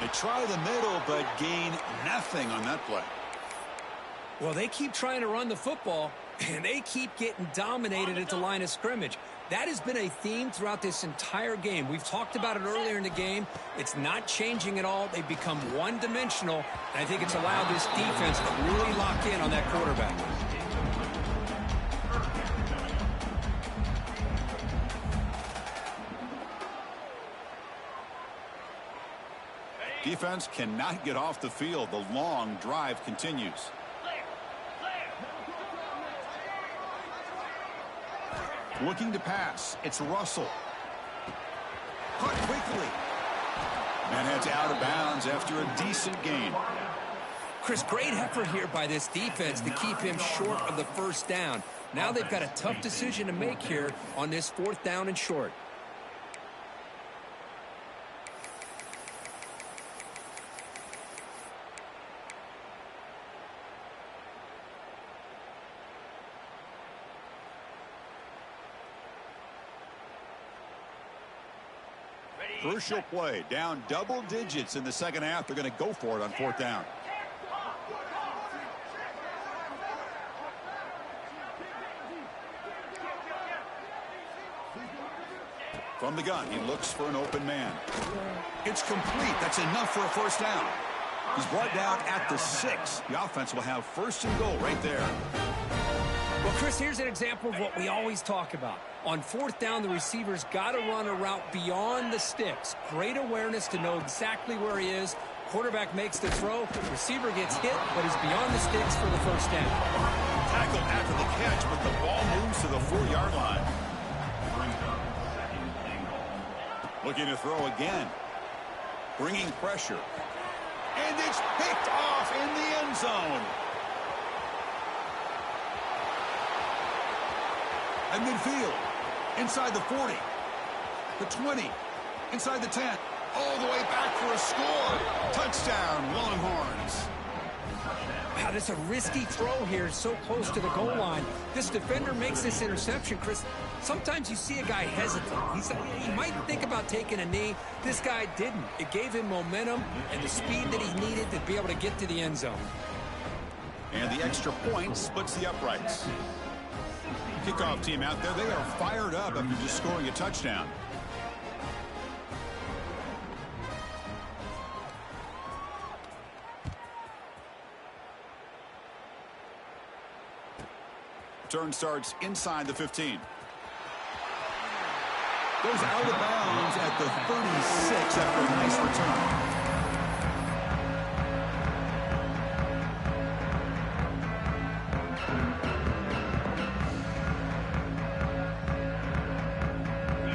They try the middle, but gain nothing on that play. Well, they keep trying to run the football, and they keep getting dominated at the line of scrimmage. That has been a theme throughout this entire game. We've talked about it earlier in the game. It's not changing at all. They've become one-dimensional, and I think it's allowed this defense to really lock in on that quarterback. Defense cannot get off the field. The long drive continues. Looking to pass. It's Russell. Caught quickly. And heads out of bounds after a decent gain. Chris, great effort here by this defense to keep him short of the first down. Now they've got a tough decision to make here on this 4th down and short. Crucial play. Down double digits in the second half. They're going to go for it on 4th down. From the gun, he looks for an open man. It's complete. That's enough for a first down. He's brought down at the 6. The offense will have 1st and goal right there. Well, Chris, here's an example of what we always talk about. On 4th down, the receiver's got to run a route beyond the sticks. Great awareness to know exactly where he is. Quarterback makes the throw. Receiver gets hit, but he's beyond the sticks for the first down. Tackled after the catch, but the ball moves to the 4-yard line. Looking to throw again. Bringing pressure. And it's picked off in the end zone. At midfield, inside the 40, the 20, inside the 10, all the way back for a score. Touchdown, Longhorns. Wow, that's a risky throw here, so close to the goal line. This defender makes this interception, Chris. Sometimes you see a guy hesitate. He might think about taking a knee. This guy didn't. It gave him momentum and the speed that he needed to be able to get to the end zone. And the extra point splits the uprights. Kickoff team out there, they are fired up after just scoring a touchdown. Turn starts inside the 15. Goes out of bounds at the 36 after a nice return.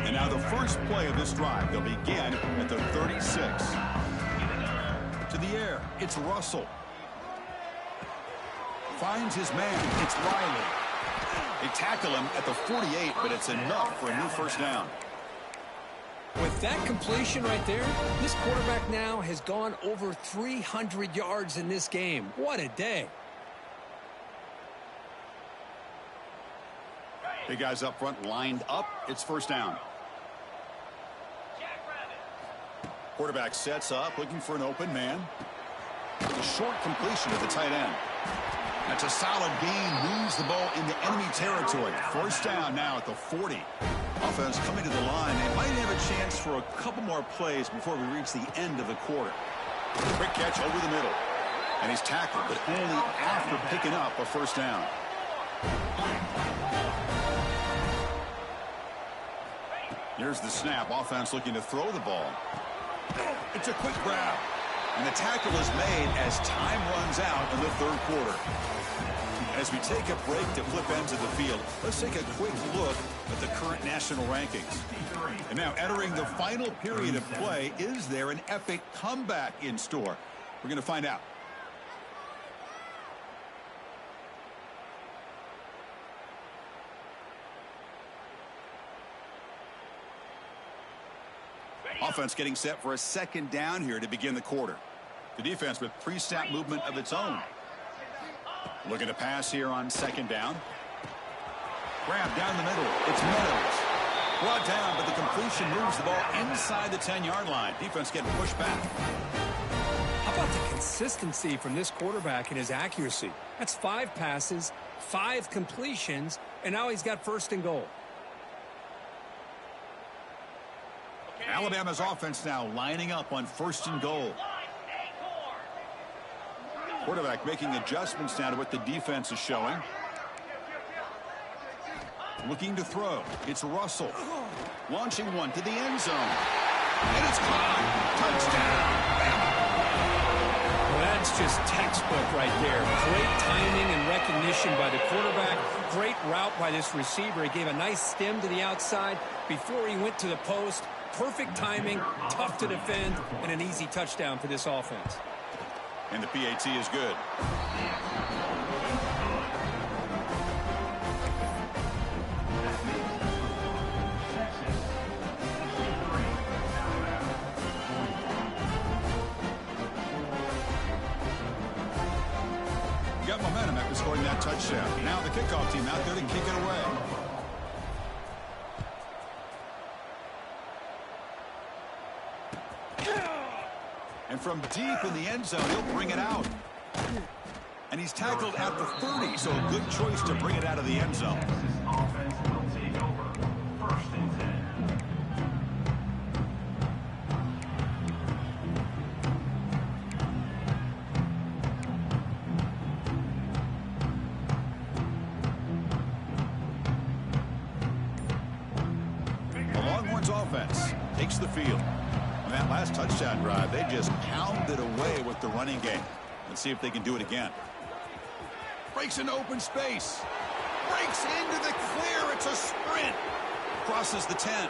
And now the first play of this drive, they'll begin at the 36. To the air, it's Russell. Finds his man, it's Riley. They tackle him at the 48, but it's enough for a new first down. With that completion right there, this quarterback now has gone over 300 yards in this game. What a day. Big guys up front lined up. It's first down. Quarterback sets up, looking for an open man. A short completion to the tight end. That's a solid gain, moves the ball into enemy territory. First down now at the 40. Offense coming to the line. They might have a chance for a couple more plays before we reach the end of the quarter. Quick catch over the middle. And he's tackled, but only after picking up a first down. Here's the snap. Offense looking to throw the ball. It's a quick grab. And the tackle is made as time runs out in the third quarter. As we take a break to flip ends of the field, let's take a quick look at the current national rankings. And now entering the final period of play, is there an epic comeback in store? We're going to find out. Offense getting set for a second down here to begin the quarter. The defense with pre-snap movement of its own. Looking to pass here on second down. Grab down the middle. It's Meadows. Brought down, but the completion moves the ball inside the 10-yard line. Defense getting pushed back. How about the consistency from this quarterback and his accuracy? That's 5 passes, 5 completions, and now he's got first and goal. Alabama's offense now lining up on first and goal. Quarterback making adjustments now to what the defense is showing. Looking to throw. It's Russell. Launching one to the end zone. And it's caught. Touchdown. Well, that's just textbook right there. Great timing and recognition by the quarterback. Great route by this receiver. He gave a nice stem to the outside before he went to the post. Perfect timing, tough to defend, and an easy touchdown for this offense. And the PAT is good. Got momentum after scoring that touchdown. Now the kickoff team out there to kick it away. And from deep in the end zone, he'll bring it out. And he's tackled at the 30, so a good choice to bring it out of the end zone. Offense will take over. First and 10. The Longhorns offense takes the field. That last touchdown drive, they just pounded away with the running game. Let's see if they can do it again. Breaks into open space. Breaks into the clear. It's a sprint. Crosses the 10.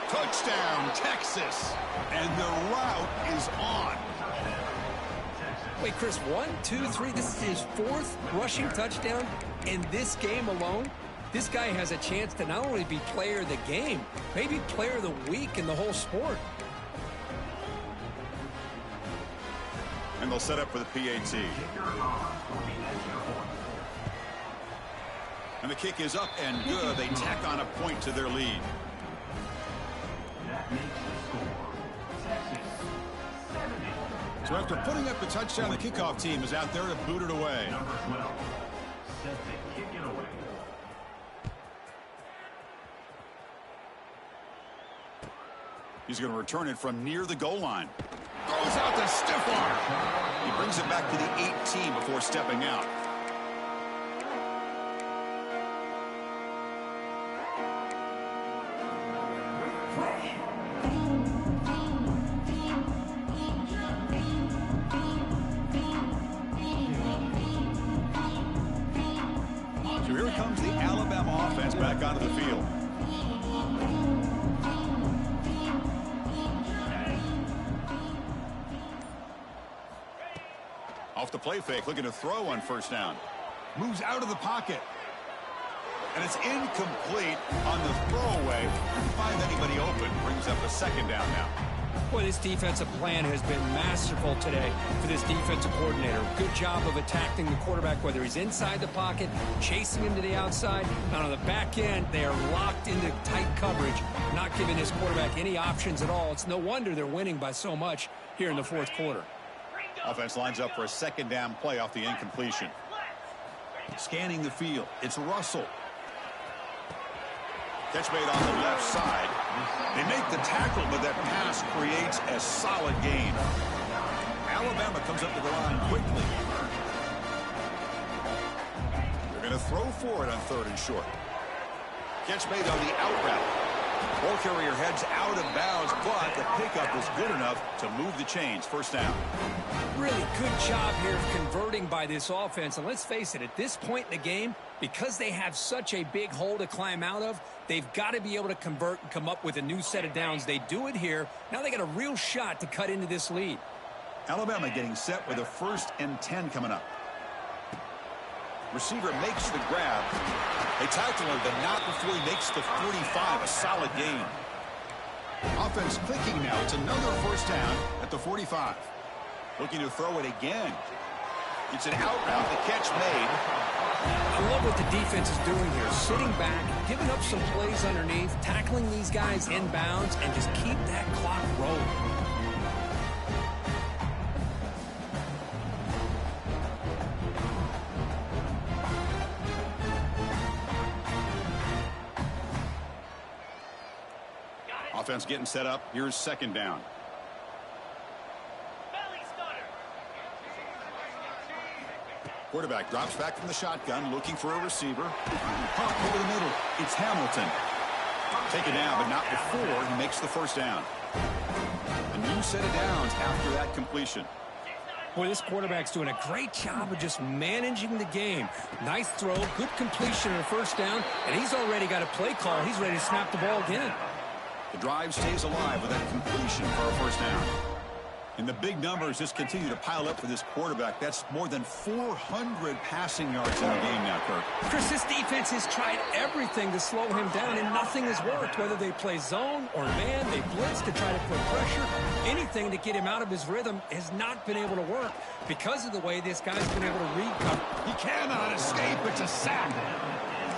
Touchdown, Texas. And the route is on. Wait, Chris, 1, 2, 3. This is his 4th rushing touchdown in this game alone. This guy has a chance to not only be player of the game, maybe player of the week in the whole sport. And they'll set up for the PAT. And the kick is up and good. They tack on a point to their lead. That makes the score. Texas 70. So after putting up the touchdown, the kickoff team is out there to boot it away. Number 12, set to kick it away. He's going to return it from near the goal line. Throws out the stiff arm. He brings it back to the 18 before stepping out. So here comes the Alabama offense back onto the field. Off the play fake, looking to throw on first down. Moves out of the pocket. And it's incomplete on the throwaway. Didn't find anybody open. Brings up a second down now. Boy, this defensive plan has been masterful today for this defensive coordinator. Good job of attacking the quarterback, whether he's inside the pocket, chasing him to the outside. And on the back end, they are locked into tight coverage, not giving this quarterback any options at all. It's no wonder they're winning by so much here in the 4th quarter. Offense lines up for a second down play off the incompletion. Scanning the field. It's Russell. Catch made on the left side. They make the tackle, but that pass creates a solid gain. Alabama comes up to the line quickly. They're going to throw for it on 3rd and short. Catch made on the out route. Ball carrier heads out of bounds, but the pickup was good enough to move the chains. First down. Really good job here of converting by this offense. And let's face it, at this point in the game, because they have such a big hole to climb out of, they've got to be able to convert and come up with a new set of downs. They do it here. Now they got a real shot to cut into this lead. Alabama getting set with a 1st and 10 coming up. Receiver makes the grab. They tackle him, but not before he makes the 45. A solid gain. Offense clicking now. It's another 1st down at the 45. Looking to throw it again. It's an out route. The catch made. I love what the defense is doing here. Sitting back, giving up some plays underneath, tackling these guys inbounds, and just keep that clock rolling. Offense getting set up. Here's 2nd down. Belly stunner. Quarterback drops back from the shotgun, looking for a receiver. Pump over the middle. It's Hamilton. Taken down, but not before he makes the 1st down. A new set of downs after that completion. Boy, this quarterback's doing a great job of just managing the game. Nice throw, good completion on a 1st down, and he's already got a play call. He's ready to snap the ball again. The drive stays alive with that completion for a 1st down. And the big numbers just continue to pile up for this quarterback. That's more than 400 passing yards in the game now, Kirk. Chris, this defense has tried everything to slow him down, and nothing has worked. Whether they play zone or man, they blitz to try to put pressure. Anything to get him out of his rhythm has not been able to work because of the way this guy's been able to read cover. He cannot escape. It's a sack.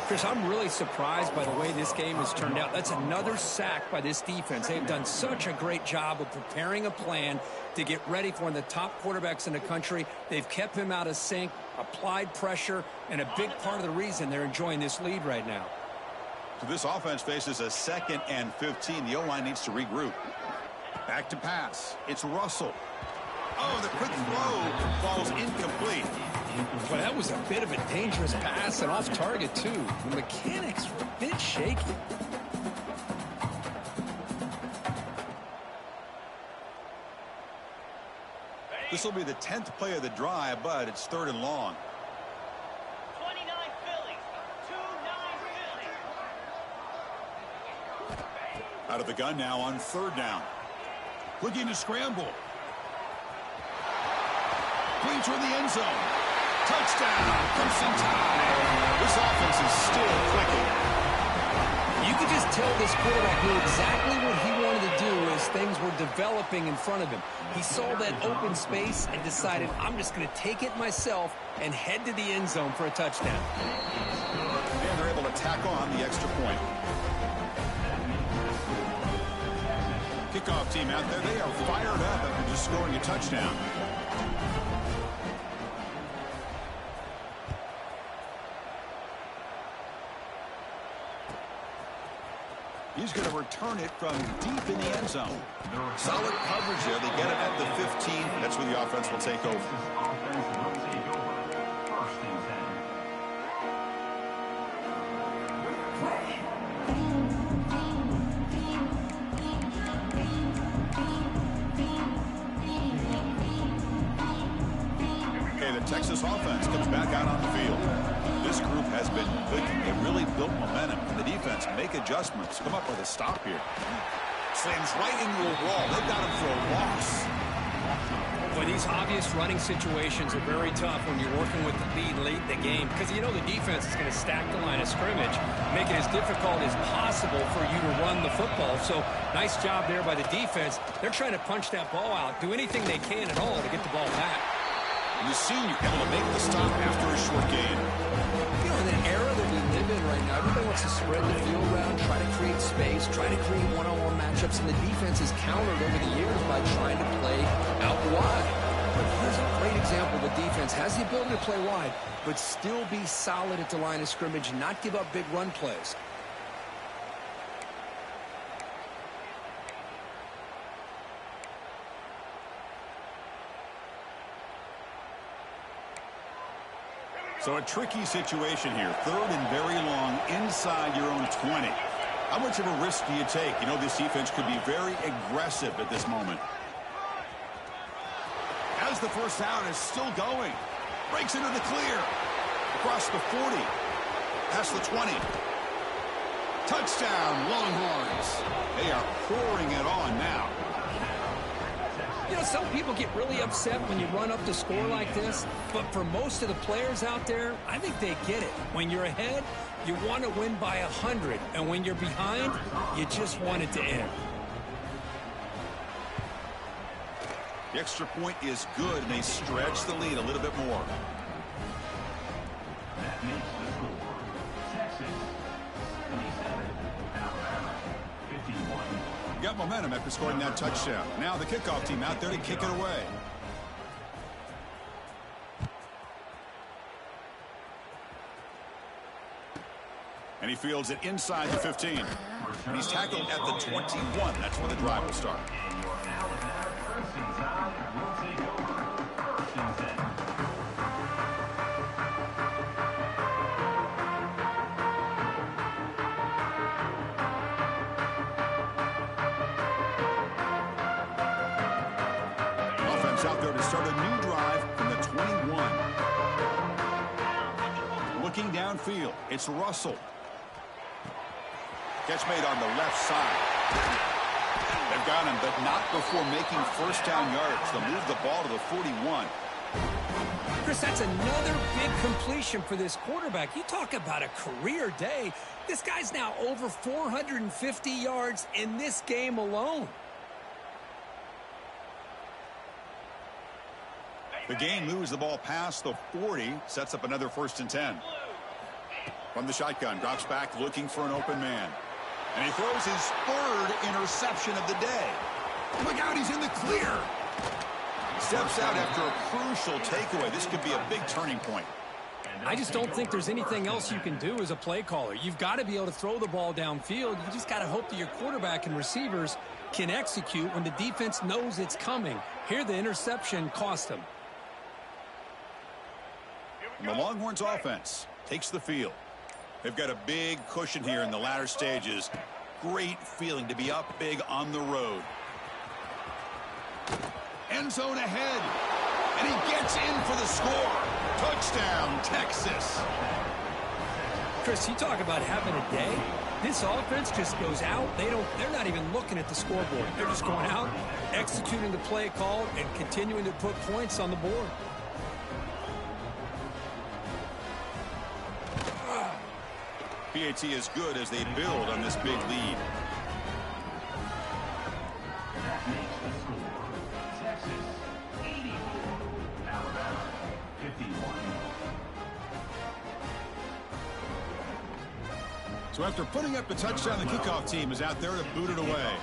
Chris, I'm really surprised by the way this game has turned out. That's another sack by this defense. They've done such a great job of preparing a plan to get ready for one of the top quarterbacks in the country. They've kept him out of sync, applied pressure, and a big part of the reason they're enjoying this lead right now. So this offense faces a 2nd and 15. The O-line needs to regroup. Back to pass. It's Russell. Oh, the quick throw falls incomplete. Well, that was a bit of a dangerous pass and off target, too. The mechanics were a bit shaky. This will be the 10th play of the drive, but it's 3rd and long. 29 Phillies. 2-9 Phillies. Out of the gun now on 3rd down. Looking to scramble. Clean toward the end zone. Touchdown, Crimson Tide. This offense is still clicking. You could just tell this quarterback knew exactly what he wanted to do as things were developing in front of him. He saw that open space and decided, I'm just going to take it myself and head to the end zone for a touchdown. And they're able to tack on the extra point. Kickoff team out there, they are fired up after just scoring a touchdown. He's going to return it from deep in the end zone. Solid coverage there. They get it at the 15. That's where the offense will take over. Okay, the Texas offense comes back out on the field. This group has been clicking. They really built momentum. And the defense make adjustments. Come up with a stop here. Slams right into a wall. They've got him for a loss. Boy, these obvious running situations are very tough when you're working with the lead late in the game because you know the defense is going to stack the line of scrimmage, make it as difficult as possible for you to run the football. So nice job there by the defense. They're trying to punch that ball out, do anything they can at all to get the ball back. And the senior able to make the stop after a short gain. You know, in the era that we live in right now, everybody wants to spread the field around, try to create space, try to create one-on-one matchups, and the defense is countered over the years by trying to play out wide. But here's a great example of a defense has the ability to play wide, but still be solid at the line of scrimmage, not give up big run plays. So a tricky situation here. 3rd and very long inside your own 20. How much of a risk do you take? You know, this defense could be very aggressive at this moment. As the first down is still going. Breaks into the clear. Across the 40. Past the 20. Touchdown, Longhorns. They are pouring it on now. You know, some people get really upset when you run up the score like this, but for most of the players out there, I think they get it. When you're ahead, you want to win by 100, and when you're behind, you just want it to end. The extra point is good, and they stretch the lead a little bit more. That makes the score. Texas 77, Alabama 51. Got momentum after scoring that touchdown. Now the kickoff team out there to kick it away. And he fields it inside the 15. And he's tackled at the 21. That's where the drive will start. And your Alabama first and 10 will take over. First and 10. Offense out there to start a new drive from the 21. Looking downfield, it's Russell. Catch made on the left side. They've got him, but not before making first down yards. They'll move the ball to the 41. Chris, that's another big completion for this quarterback. You talk about a career day. This guy's now over 450 yards in this game alone. The game moves the ball past the 40, sets up another first and 10. From the shotgun, drops back looking for an open man. And he throws his third interception of the day. Look out, he's in the clear. Steps out after a crucial takeaway. This could be a big turning point. I just don't think there's anything else you can do as a play caller. You've got to be able to throw the ball downfield. You just got to hope that your quarterback and receivers can execute when the defense knows it's coming. Here, the interception cost them. And the Longhorns offense takes the field. They've got a big cushion here in the latter stages. Great feeling to be up big on the road. End zone ahead. And he gets in for the score. Touchdown, Texas. Chris, you talk about having a day. This offense just goes out. They're not even looking at the scoreboard. They're just going out, executing the play call, and continuing to put points on the board. PAT is good as they build on this big lead. That makes the score. Texas 84, Alabama 51. So after putting up the touchdown, the kickoff team is out there to boot it away.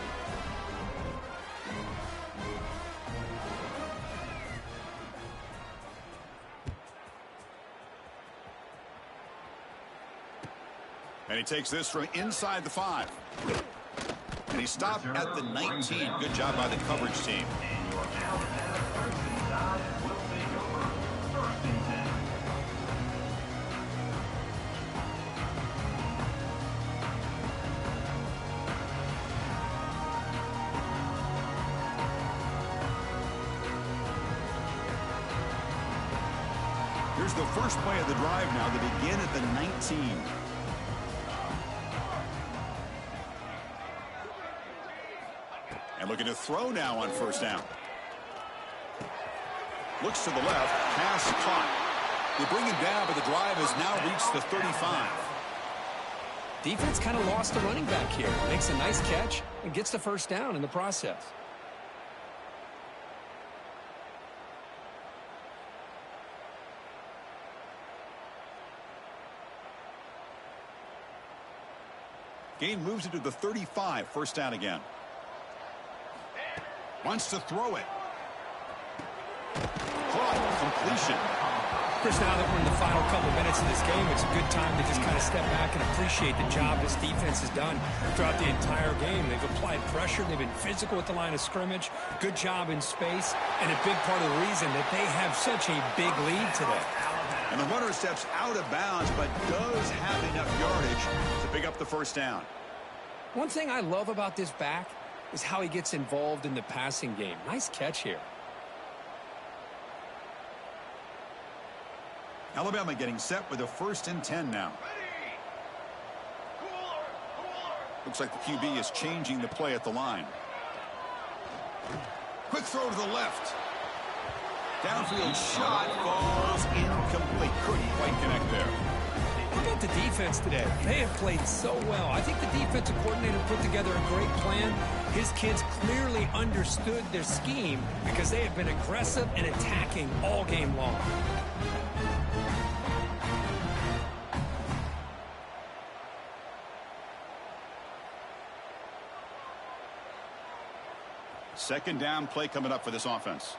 And he takes this from inside the 5. And he stopped at the 19. Good job by the coverage team. And your Alabama first and 10 will take over. First and 10. Here's the first play of the drive now. They begin at the 19. And looking to throw now on first down. Looks to the left. Pass caught. They bring him down, but the drive has now reached the 35. Defense kind of lost the running back here. Makes a nice catch and gets the first down in the process. Game moves it to the 35. First down again. Wants to throw it. Caught. Completion. Chris, now that we're in the final couple minutes of this game, it's a good time to just kind of step back and appreciate the job this defense has done throughout the entire game. They've applied pressure. They've been physical at the line of scrimmage. Good job in space. And a big part of the reason that they have such a big lead today. And the runner steps out of bounds, but does have enough yardage to pick up the first down. One thing I love about this back is how he gets involved in the passing game. Nice catch here. Alabama getting set with a 1st and 10 now. Ready. Cooler, cooler. Looks like the QB is changing the play at the line. Quick throw to the left. Downfield shot falls incomplete. Couldn't quite connect there. How about the defense today? They have played so well. I think the defensive coordinator put together a great plan. His kids clearly understood their scheme because they have been aggressive and attacking all game long. Second down play coming up for this offense.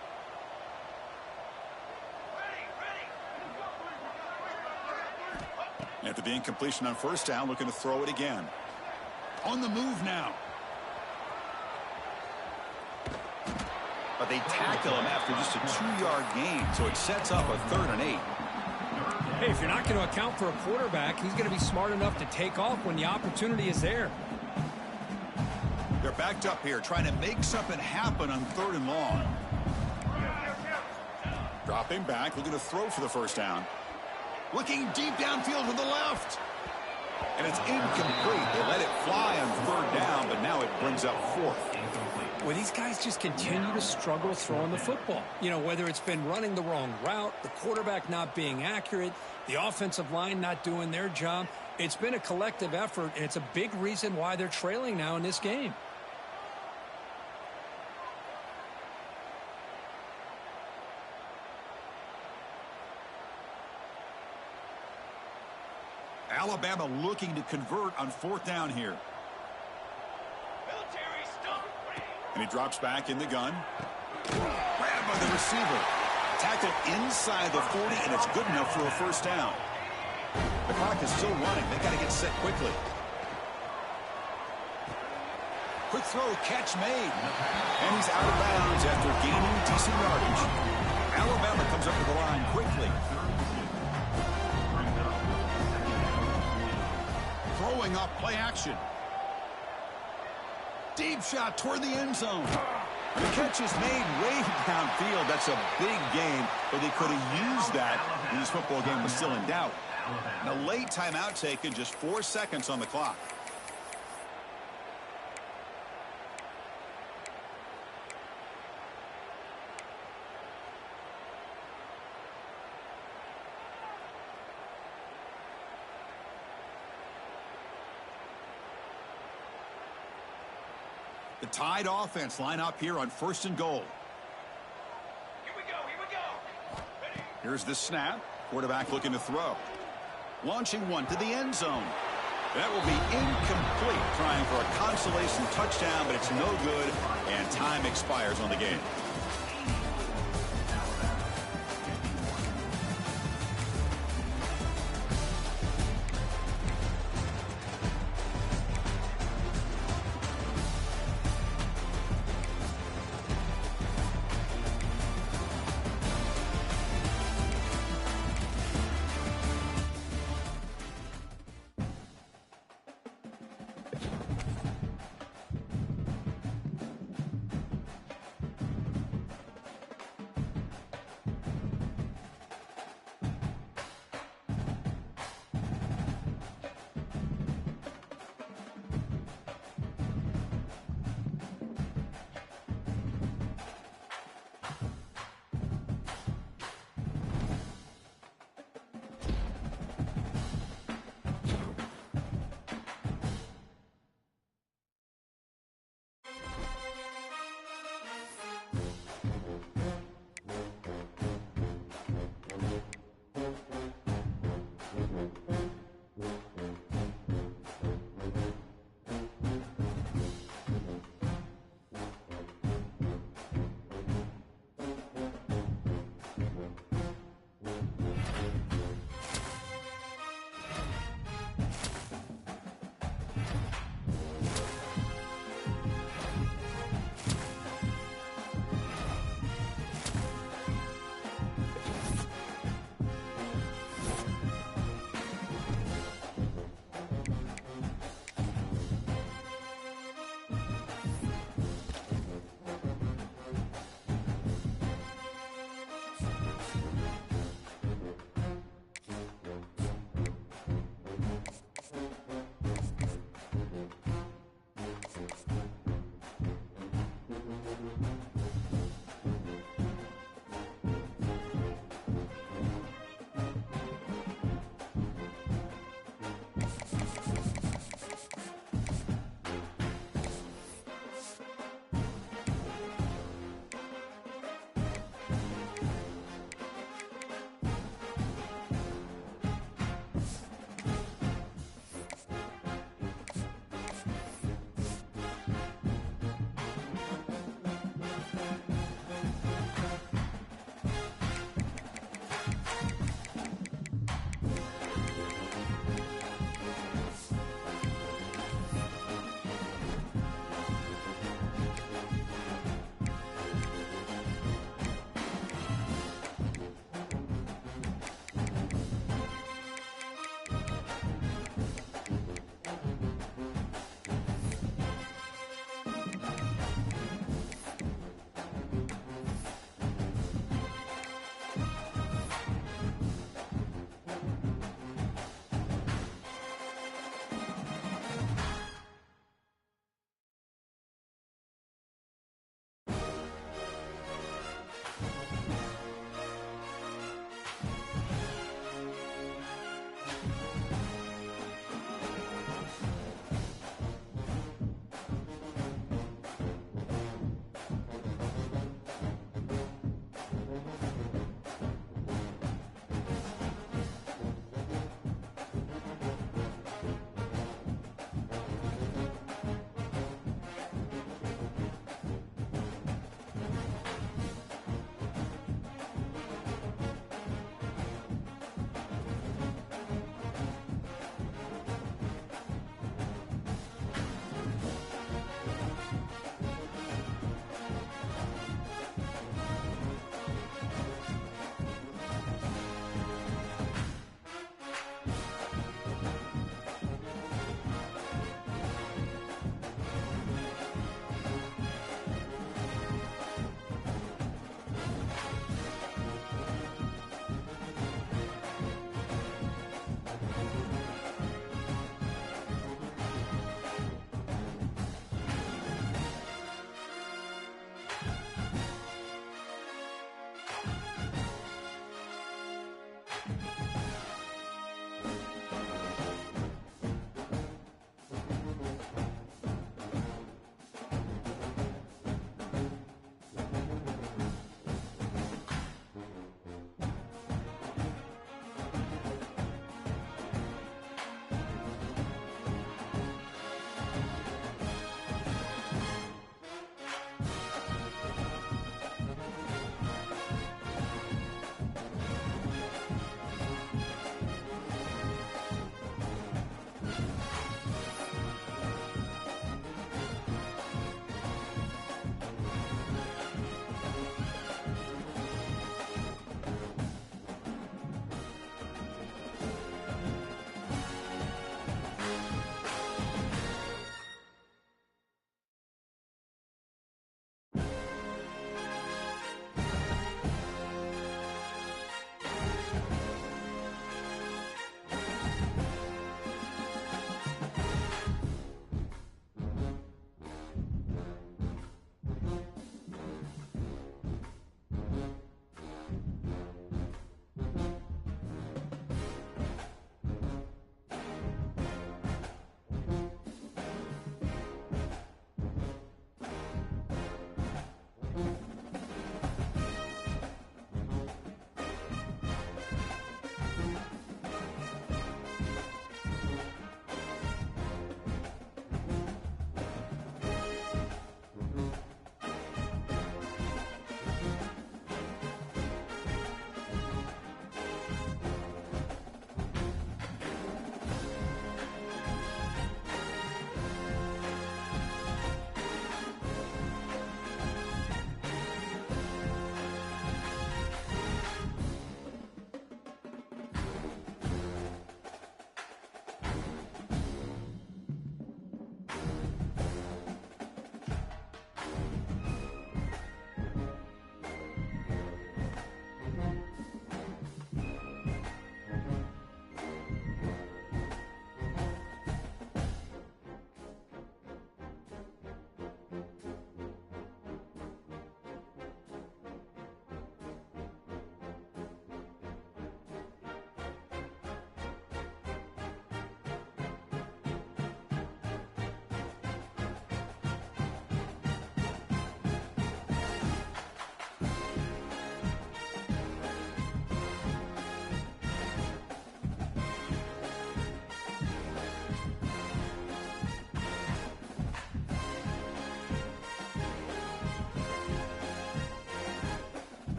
After the incompletion on 1st down, looking to throw it again. On the move now. But they tackle him after just a 2-yard gain, so it sets up a 3rd and 8. Hey, if you're not going to account for a quarterback, he's going to be smart enough to take off when the opportunity is there. They're backed up here, trying to make something happen on 3rd and long. Dropping back, looking to throw for the 1st down. Looking deep downfield to the left. And it's incomplete. They let it fly on 3rd down, but now it brings up 4th. Well, these guys just continue to struggle throwing the football. You know, whether it's been running the wrong route, the quarterback not being accurate, the offensive line not doing their job. It's been a collective effort, and it's a big reason why they're trailing now in this game. Alabama looking to convert on 4th down here. Military stop. And he drops back in the gun. Grabbed by the receiver. Tackled inside the 40, and it's good enough for a 1st down. The clock is still running. They got to get set quickly. Quick throw, catch made. And he's out of bounds after gaining decent yardage. Alabama comes up to the line quickly. Throwing up play action. Deep shot toward the end zone. The catch is made way downfield. That's a big game, but they could have used that when this football game was still in doubt. And a late timeout taken, just 4 seconds on the clock. The Tide offense line up here on 1st and goal. Here we go, here we go. Ready. Here's the snap. Quarterback looking to throw. Launching one to the end zone. That will be incomplete, trying for a consolation touchdown, but it's no good, and time expires on the game.